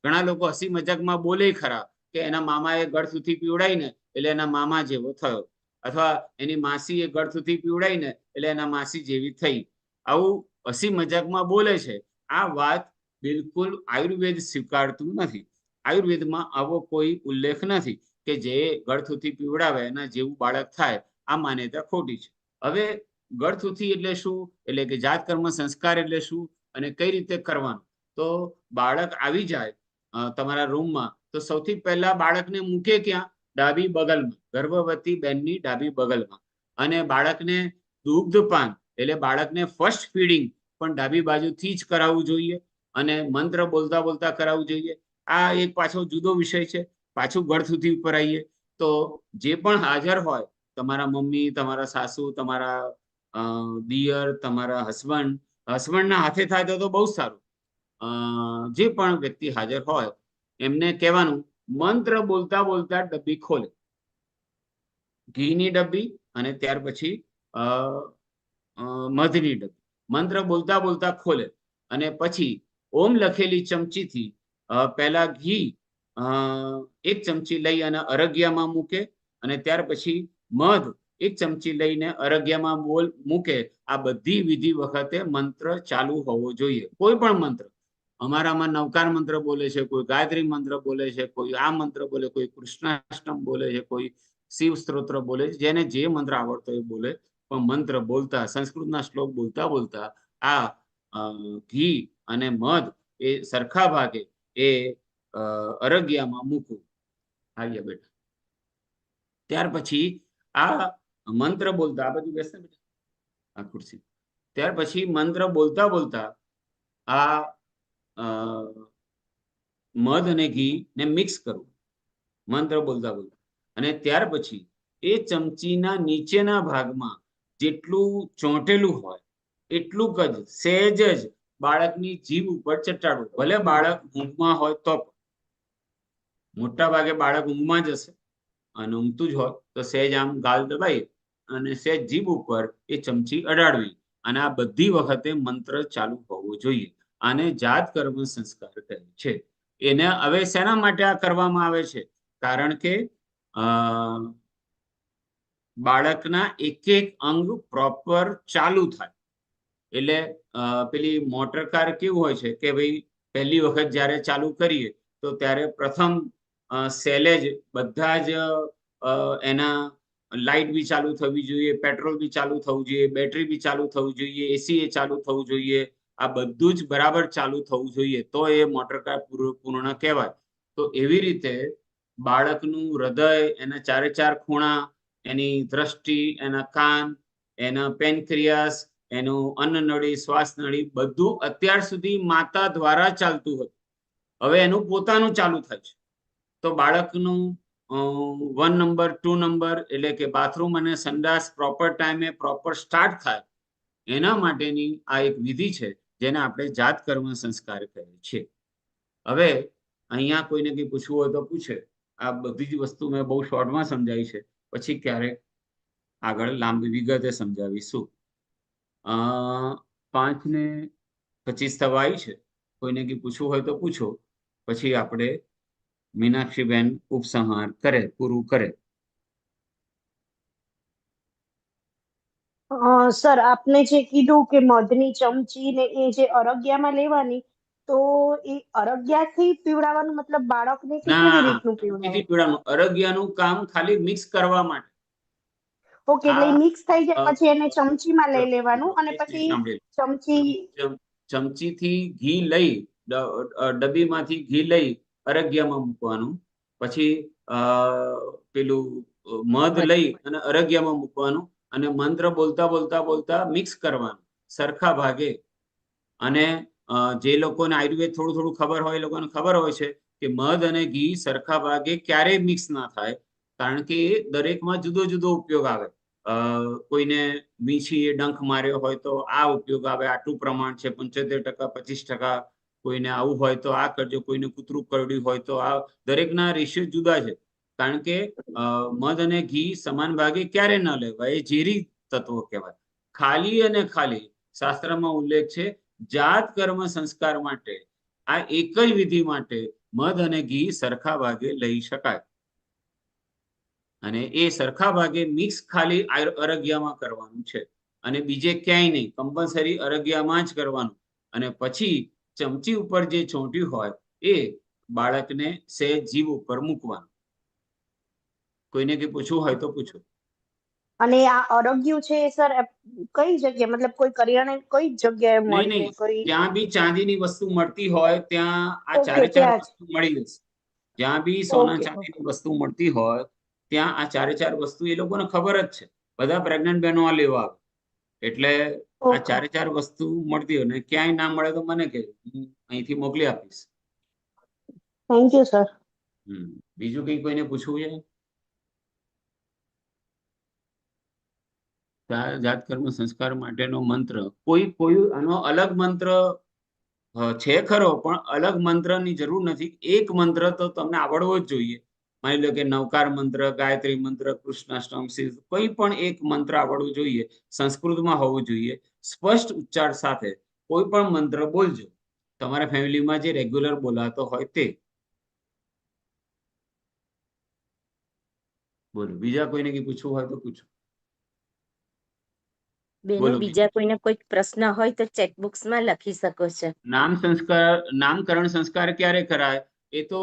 ઘણા લોકો હસી મજાકમાં બોલે ખરા કે એના મામાએ ગળથૂથી પીવડાવીને એટલે એના મામા જેવો થયો, અથવા એની માસીએ ગળથૂથી પીવડાવીને એટલે એના માસી જેવી થઈ. આવું હસી મજાકમાં બોલે છે. આ વાત બિલકુલ આયુર્વેદ સ્વીકારતું નથી. આયુર્વેદમાં આવો કોઈ ઉલ્લેખ નથી કે જે ગળથૂથી પીવડાવે એના જેવું બાળક થાય. આ માન્યતા ખોટી છે. હવે ગળથૂથી એટલે શું, એટલે કે જાત કર્મ સંસ્કાર એટલે શું અને કઈ રીતે કરવાનું? તો બાળક આવી જાય તમારા રૂમમાં તો સૌથી પહેલા બાળકને મૂકે ક્યાં? ડાબી બગલમાં, ગર્ભવતી બેનની ડાબી બગલમાં. અને બાળકને દુગ્ધપાન એટલે બાળકને ફર્સ્ટ ફીડિંગ પણ ડાબી બાજુથી જ કરાવવું જોઈએ, અને મંત્ર બોલતા બોલતા કરાવવું જોઈએ. આ એક પાછો જુદો વિષય છે. પાછું ગળથૂથી ઉપર આવીએ તો જે પણ હાજર હોય, તમારા મમ્મી, તમારા સાસુ, તમારા દિયર, તમારા હસબન્ડના હાથે થાય તો બહુ સારું. જે પણ વ્યક્તિ હાજર હોય એમને કહેવાનું મંત્ર બોલતા બોલતા ડબ્બી ખોલે, ઘીની ડબ્બી અને ત્યાર પછી મધની ડબ્બી. મંત્ર બોલતા બોલતા ખોલે અને પછી ઓમ લખેલી ચમચીથી પહેલા ઘી એક ચમચી લઈ અને અરગિયામાં મૂકે અને ત્યાર પછી મધ એક ચમચી લઈને અરગિયામાં મૂકે. આ બધી વિધિ વખતે મંત્ર ચાલુ હોવો જોઈએ. કોઈ પણ મંત્ર, અમારામાં નવકાર મંત્ર બોલે છે, કોઈ ગાયત્રી મંત્ર બોલે છે, કોઈ આ મંત્ર બોલે, કોઈ કૃષ્ણાષ્ટમ બોલે છે, કોઈ શિવ સ્તોત્ર બોલે છે. જેને જે મંત્ર આવડતો એ બોલે, પણ મંત્ર બોલતા, સંસ્કૃતના શ્લોક બોલતા બોલતા આ ઘી અને મધ એ સરખા ભાગે એ અરગિયામાં મૂકવું. આવ્યા બેટા. ત્યાર પછી આ મંત્ર બોલતા, આ બધું બેસે બેટા આ ખુરશી. ત્યાર પછી મંત્ર બોલતા બોલતા આ મધ અને ઘી ને મિક્સ કરવું, મંત્ર બોલતા બોલતા. અને ત્યાર પછી એ ચમચીના નીચેના ભાગમાં જેટલું ચોંટેલું હોય એટલું જ સહેજ જ બાળકની જીભ ઉપર ચટાડવું. ભલે બાળક ઊંઘમાં હોય તો, મોટા ભાગે બાળક ઊંઘમાં જ હશે અને ઊંઘતું જ હોય તો સહેજ આમ ગાલ દબાઈ અને સહેજ જીભ ઉપર એ ચમચી અડાડવી. અને આ બધી વખતે મંત્ર ચાલુ હોવો જોઈએ. આને જાત કર્મ સંસ્કાર કહે છે. એને હવે શેના માટે આ કરવામાં આવે છે? કારણ કે બાળકના એક એક અંગ પ્રોપર ચાલુ થાય. એટલે પેલી મોટર કાર કેવું હોય છે કે ભાઈ પહેલી વખત જ્યારે ચાલુ કરીએ તો ત્યારે પ્રથમ સેલેજ બધા જ એના લાઇટ બી ચાલુ થવી જોઈએ, પેટ્રોલ બી ચાલુ થવું જોઈએ, બેટરી બી ચાલુ થવું જોઈએ, એસી એ ચાલુ થવું જોઈએ. આ બધું જ બરાબર ચાલુ થવું જોઈએ તો એ મોટર કાર પૂર્ણ કહેવાય. તો એવી રીતે બાળકનું હૃદય, એના ચારે ચાર ખૂણા, એની દ્રષ્ટિ, એના કાન, એના પેનક્રિયાસ, એનું અન્નનળી, શ્વાસનળી બધું અત્યાર સુધી માતા દ્વારા ચાલતું હતું. હવે એનું પોતાનું ચાલુ થાય છે. તો બાળકનું 1 નંબર 2 નંબર એટલે કે બાથરૂમ અને સંડાસ પ્રોપર ટાઈમે પ્રોપર સ્ટાર્ટ થાય એના માટેની આ એક વિધિ છે જેને આપણે જાત કર્મ સંસ્કાર કહે છે. હવે અહીંયા કોઈને કંઈ પૂછવું હોય તો પૂછે. આ બધી જ વસ્તુ મેં બહુ શોર્ટમાં સમજાવી છે, પછી ક્યારેક આગળ લાંબી વિગતે સમજાવીશું. 5:25 થવા આવી છે. કોઈને કંઈ પૂછવું હોય તો પૂછો, પછી આપણે મીનાક્ષીબેન ઉપસંહાર કરે, પૂરું કરે. સર, આપને જે કીધું કે મધની ચમચી ને એ જે અરગિયામાં લેવાની, તો એ અરગિયાથી પીવડાવવાનું, મતલબ બાળકને કે કેવી ના, રીતનું ચમચીથી પીવડાવવાનું? પીવડાવવાનું. અરગિયાનું કામ ખાલી મિક્સ કરવા માટે. ઓકે, એટલે આ મિક્સ થઈ જાય પછી એને ચમચીમાં લઈ લેવાનું અને એક મિનિટ પછી સાંભળી લો. ચમચી. ચમચીથી ઘી લઈ, ડબ્બીમાંથી ઘી લઈ અરગિયામાં મૂકવાનું. પછી પેલું મધ લઈ અને અરગિયામાં મૂકવાનું અને મંત્ર બોલતા બોલતા બોલતા મિક્સ કરવાનું સરખા ભાગે. અને જે લોકોને આયુર્વેદ થોડું થોડું ખબર હોય એ લોકોને ખબર હોય છે કે મધ અને ઘી સરખા ભાગે ક્યારેય મિક્સ ના થાય, કારણ કે એ દરેકમાં જુદો જુદો ઉપયોગ આવે. કોઈને વીંછીએ ડંખ માર્યો હોય તો આ ઉપયોગ આવે, આટલું પ્રમાણ છે, 75% 25%. કોઈને આવું હોય તો આ કરજો, કોઈને કૂતરું કરડ્યું હોય તો આ. દરેકના રેશિયો જુદા છે, કારણ કે મધ અને ઘી સમાન ભાગે ક્યારે ન લેવાય, એ ઝેરી તત્વો કહેવાય. ખાલી અને ખાલી શાસ્ત્રમાં ઉલ્લેખ છે જાત કર્મ સંસ્કાર માટે, આ એક જ વિધિ માટે મધ અને ઘી સરખા ભાગે લઈ શકાય. અને એ સરખા ભાગે મિક્સ ખાલી અરગિયામાં કરવાનું છે અને બીજે ક્યાંય નહીં, કમ્પલસરી અરગિયામાં જ કરવાનું. અને પછી ચમચી ઉપર જે ચોંટ્યું હોય એ બાળકને સહેજ જીભ ઉપર મૂકવાનું. કોઈને કંઈ પૂછવું હોય તો પૂછો. અને આ અરગિયું છે સર, કઈ જગ્યાએ, મતલબ કોઈ કરિયાણે કઈ જગ્યાએ નહીં મળે નહીં, કોઈ? જ્યાં બી ચાંદીની વસ્તુ મળતી હોય ત્યાં આ ઓકે, ચારે ચાર ત્યાં જ. વસ્તુ મળી જશે. જ્યાં બી સોના ઓકે, ચાંદીની વસ્તુ મળતી હોય ત્યાં આ ચારે ચાર વસ્તુ એ લોકોને ખબર જ છે. બધા પ્રેગ્નન્ટ બહેનો આ લેવા આવે એટલે આ ઓકે. ચારે ચાર વસ્તુ મળતી હોય ને ક્યાંય ના મળે તો મને કહેજો, હું અહીંથી મોકલી આપીશ. Thank you sir. બીજું કંઈ કોઈને પૂછવું છે? જાત કર્મ સંસ્કાર માટેનો મંત્ર કોઈ આનો અલગ મંત્ર છે ખરો, પણ અલગ મંત્રની જરૂર નથી. એક મંત્ર તો તમને આવડવો જ જોઈએ. માની લો કે નવકાર મંત્ર, ગાયત્રી મંત્ર, કૃષ્ણાષ્ટમ, કોઈ પણ એક મંત્ર આવડવું જોઈએ. સંસ્કૃતમાં હોવું જોઈએ, સ્પષ્ટ ઉચ્ચાર સાથે કોઈ પણ મંત્ર બોલજો, તમારા ફેમિલીમાં જે રેગ્યુલર બોલાતો હોય તે. બોલો, બીજા કોઈને કઈ પૂછવું હોય તો પૂછો. બેનો બોલો બીજા કોઈને કોઈક પ્રશ્ન હોય તો ચેટ બોક્સમાં લખી શકો છો. નામકરણ સંસ્કાર ક્યારે કરાય? એ તો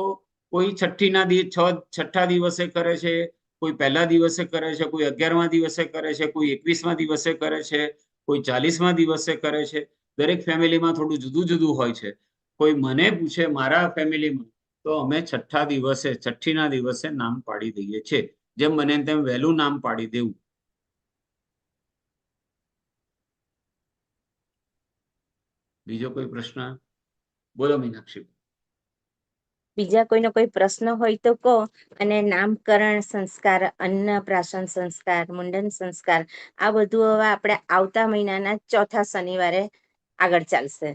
કોઈ છઠ્ઠા દિવસે કરે છે, કોઈ પહેલા દિવસે કરે છે, કોઈ 11મા દિવસે કરે છે, કોઈ 21મા દિવસે કરે છે, કોઈ 40મા દિવસે કરે છે. દરેક ફેમિલીમાં થોડું જુદું જુદું હોય છે. કોઈ મને પૂછે મારા ફેમિલીમાં, તો અમે છઠ્ઠીના દિવસે નામ પાડી દઈએ છીએ. જેમ બને તેમ વહેલું નામ પાડી દેવું. બીજો કોઈ પ્રશ્ન? બોલો મીનાક્ષી. બીજા કોઈનો કોઈ પ્રશ્ન હોય તો કહો. અને નામકરણ સંસ્કાર, અન્નપ્રાશન સંસ્કાર, મુંડન સંસ્કાર, આ બધું હવે આપણે આવતા મહિનાના ચોથા શનિવારે આગળ ચાલશે.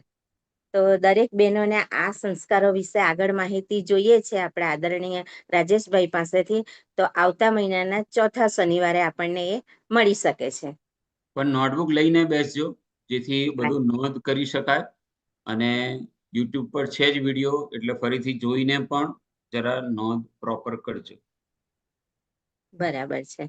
તો દરેક બહેનોને આ સંસ્કારો વિશે આગળ માહિતી જોઈએ છે આપણે આદરણીય રાજેશભાઈ પાસેથી. તો આવતા મહિનાના ચોથા શનિવારે આપણને એ મળી શકે છે. પણ નોટબુક લઈને બેસજો, જેથી બધું નોંધ કરી શકાય. અને યુટ્યુબ પર છે જ વિડીયો, એટલે ફરીથી જોઈને પણ જરા નોંધ પ્રોપર કરજો. બરાબર છે.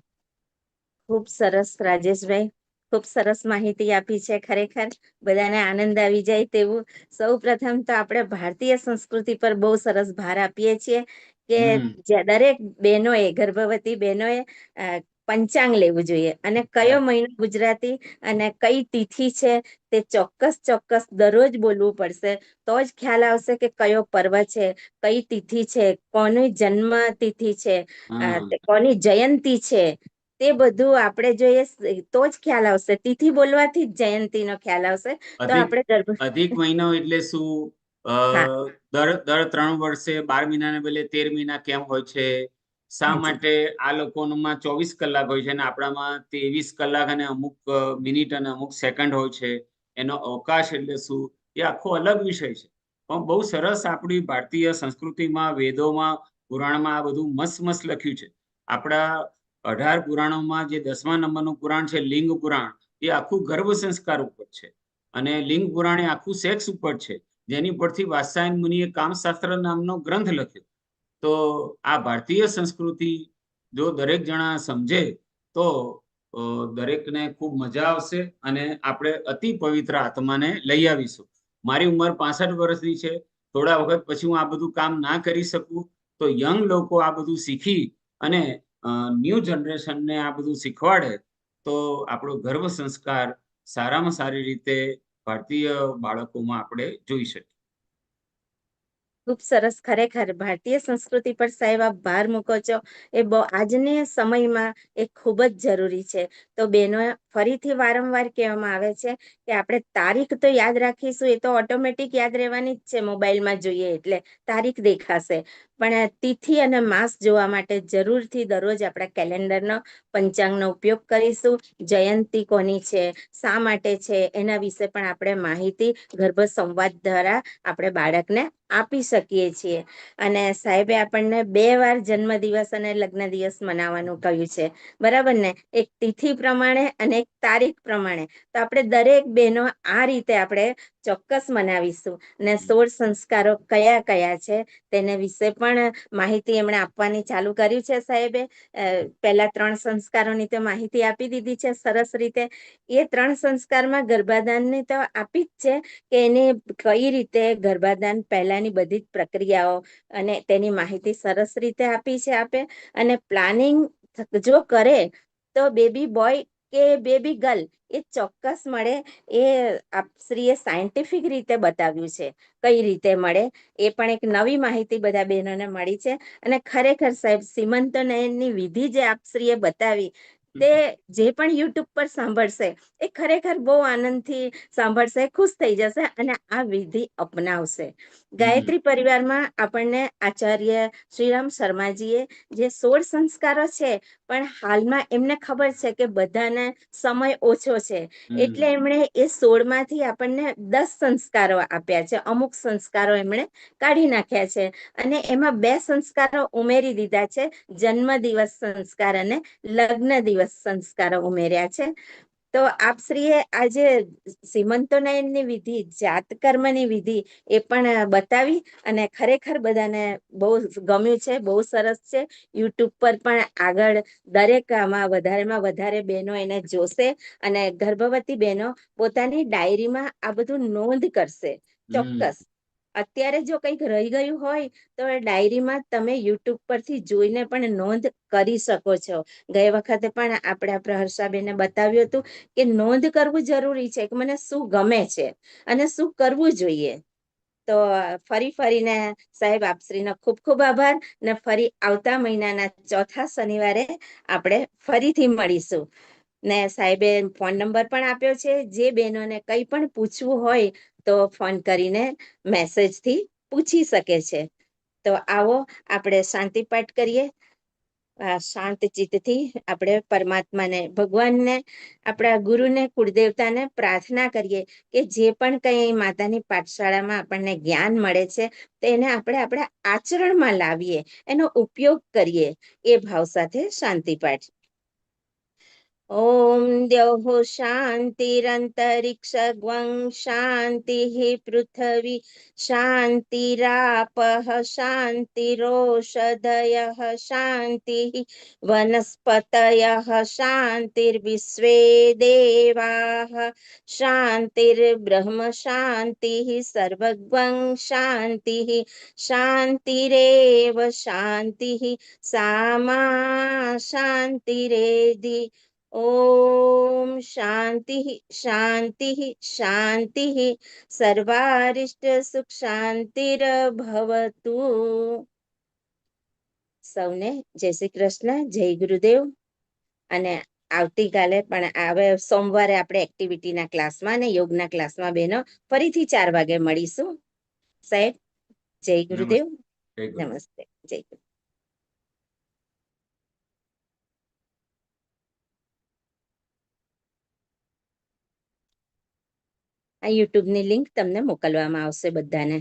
ખૂબ સરસ રાજેશભાઈ, ખૂબ સરસ માહિતી આપી છે. ખરેખર બધાને આનંદ આવી જાય તેવું. સૌ પ્રથમ તો આપણે ભારતીય સંસ્કૃતિ પર બહુ સરસ ભાર આપીએ છીએ કે દરેક બહેનોએ, ગર્ભવતી બહેનોએ પંચાંગ લેવું જોઈએ. અને કયો મહિનો ગુજરાતી અને કઈ તિથિ છે તે ચોક્કસ દરરોજ બોલવું પડશે. તો જ ખ્યાલ આવશે કે કયો પર્વ છે, કઈ તિથિ છે, કોની જન્મ તિથિ છે, કોની જયંતી છે. તે બધું આપણે જોઈએ તો જ ખ્યાલ આવશે. તિથિ બોલવાથી જ જયંતીનો ખ્યાલ આવશે. તો આપણે અધિક મહિનો એટલે શું? હા દર 3 વર્ષે 12 મહિનાને બદલે 13 મહિના કેમ હોય છે? શા હાજી માટે આ લોકોમાં 24 કલાક હોય છે અને આપણામાં 23 કલાક અને અમુક મિનિટ અને અમુક સેકન્ડ હોય છે? એનો અવકાશ એટલે શું? એ આખો અલગ વિષય છે. પણ બહુ સરસ આપણી ભારતીય સંસ્કૃતિમાં, વેદોમાં, પુરાણમાં આ બધું મસ્ત લખ્યું છે. આપણા 18 પુરાણોમાં જે 10મા નંબરનું પુરાણ છે, લિંગ પુરાણ, એ આખું ગર્ભ સંસ્કાર ઉપર છે. અને લિંગ પુરાણ એ આખું સેક્સ ઉપર છે, જેની પરથી વાત્સ્યાયન મુનિએ કામશાસ્ત્ર નામનો ગ્રંથ લખ્યો. તો આ ભારતીય સંસ્કૃતિ જો દરેક જણા સમજે તો દરેકને ખૂબ મજા આવશે અને આપણે અતિ પવિત્ર આત્માને લઈ આવીશું. મારી ઉંમર 65 વર્ષની છે. થોડા વખત પછી હું આ બધું કામ ના કરી શકું, તો યંગ લોકો આ બધું શીખી અને ન્યૂ જનરેશનને આ બધું શીખવાડે તો આપણો ગર્ભ સંસ્કાર સારામાં સારી રીતે ભારતીય બાળકોમાં આપણે જોઈ શકીએ. ખૂબ સરસ. ખરેખર ભારતીય સંસ્કૃતિ પર સાહેબ આપ ભાર મૂકો છો, એ આજના સમયમાં એ ખૂબ જ જરૂરી છે. તો બહેનો ફરીથી વારંવાર કહેવામાં આવે છે કે આપણે તારીખ તો યાદ રાખીશું, એ તો ઓટોમેટિક યાદ રહેવાની જ છે. મોબાઈલમાં જોઈએ એટલે તારીખ દેખાશે, પણ તિથિ અને માસ જોવા માટે જરૂરથી દરરોજ આપણા કેલેન્ડરનો, પંચાંગનો ઉપયોગ કરીશું. જયંતી કોની છે, શા માટે છે, એના વિશે પણ આપણે માહિતી ગર્ભ સંવાદ દ્વારા આપણે બાળકને આપી શકીએ છીએ. અને સાહેબે આપણને 2 વાર જન્મદિવસ અને લગ્ન દિવસ મનાવવાનું કહ્યું છે, બરાબર ને? એક તિથિ પ્રમાણે અને એક તારીખ પ્રમાણે. તો આપણે દરેક બહેનો આ રીતે આપણે ચોક્કસ મનાવીશું. ને 16 સંસ્કારો કયા કયા છે તેને વિશે પણ માહિતી એમણે આપવાની ચાલુ કર્યું છે સાહેબે. પહેલા 3 સંસ્કારોની તો માહિતી આપી દીધી છે સરસ રીતે. એ 3 સંસ્કારમાં ગર્ભાધાનની તો આપી જ છે કે એને કઈ રીતે ગર્ભાધાન પહેલાની બધી જ પ્રક્રિયાઓ અને તેની માહિતી સરસ રીતે આપી છે આપે. અને પ્લાનિંગ જો કરે તો બેબી બોય કે બેબી ગર્લ એ ચોક્કસ મળે. એ આપશ્રીએ સાયન્ટિફિક રીતે બતાવ્યું છે કઈ રીતે મળે. એ પણ એક નવી માહિતી બધા બહેનોને મળી છે. અને ખરેખર સાહેબ સીમંતનયનની વિધિ જે આપશ્રીએ બતાવી, તે જે પણ યુટ્યુબ પર સાંભળશે એ ખરેખર બહુ આનંદથી સાંભળશે, ખુશ થઈ જશે અને આ વિધિ અપનાવશે. ગાયત્રી પરિવારમાં આપણને આચાર્ય શ્રીરામ શર્માજીએ જે 16 સંસ્કારો છે, પણ હાલમાં એમને ખબર છે કે બધાને સમય ઓછો છે, એટલે એમણે એ 16માંથી આપણને 10 સંસ્કારો આપ્યા છે. અમુક સંસ્કારો એમણે કાઢી નાખ્યા છે અને એમાં 2 સંસ્કારો ઉમેરી દીધા છે. જન્મ દિવસ સંસ્કાર અને લગ્ન દિવસ સંસ્કારો ઉમેર્યા છે. તો આપશ્રીએ આજે સીમંતોનયનની વિધિ, જાતકર્મની વિધિ એ પણ બતાવી અને ખરેખર બધાને બહુ ગમ્યું છે, બહુ સરસ છે. યુટ્યુબ પર પણ આગળ દરેક આમાં વધારેમાં વધારે બહેનો એને જોશે અને ગર્ભવતી બહેનો પોતાની ડાયરીમાં આ બધું નોંધ કરશે. ચોક્કસ અત્યારે જો કંઈક રહી ગયું હોય તો એ ડાયરીમાં તમે યુટ્યુબ પરથી જોઈને પણ નોંધ કરી શકો છો. ગઈ વખતે પણ આપણે પ્રહર્ષાબેને બતાવ્યું હતું કે નોંધ કરવું જરૂરી છે કે મને શું ગમે છે અને શું કરવું જોઈએ. તો ફરીને સાહેબ આપશ્રીનો ખૂબ ખૂબ આભાર ને ફરી આવતા મહિનાના ચોથા શનિવારે આપણે ફરીથી મળીશું. ને સાહેબે ફોન નંબર પણ આપ્યો છે. જે બહેનોને કંઈ પણ પૂછવું હોય તો ફોન કરીને મેસેજથી પૂછી શકે છે. તો આવો આપણે શાંતિ પાઠ કરીએ. શાંત ચિત્તથી આપણે પરમાત્માને, ભગવાનને, આપણા ગુરુને, કુળદેવતાને પ્રાર્થના કરીએ કે જે પણ કંઈ માતાની પાઠશાળામાં આપણને જ્ઞાન મળે છે તેને આપણે આપણા આચરણમાં લાવીએ, એનો ઉપયોગ કરીએ. એ ભાવ સાથે શાંતિ પાઠ. ઓમ દ્યૌઃ શાંતિરંતરિક્ષગ્વં શાંતિઃ પૃથ્વી શાંતિરાપઃ શાંતિરોષધયઃ શાંતિઃ વનસ્પતયઃ શાંતિર્વિશ્વે દેવાઃ શાંતિર્બ્રહ્મ શાંતિઃ સર્વગ્વં શાંતિઃ શાંતિરેવ શાંતિઃ સામા શાંતિરેધિ. ઓમ શાંતિઃ શાંતિઃ શાંતિઃ સર્વારિષ્ટ સુખ શાંતિર્ભવતુ. સૌને જય શ્રી કૃષ્ણ, જય ગુરુદેવ. અને આવતીકાલે પણ હવે સોમવારે આપણે એક્ટિવિટીના ક્લાસમાં અને યોગના ક્લાસમાં બહેનો ફરીથી 4 વાગે મળીશું. સાહેબ જય ગુરુદેવ. જય ગુરુ. નમસ્તે. જય ગુરુ. આ યુટ્યુબની લિંક તમને મોકલવામાં આવશે બધાને.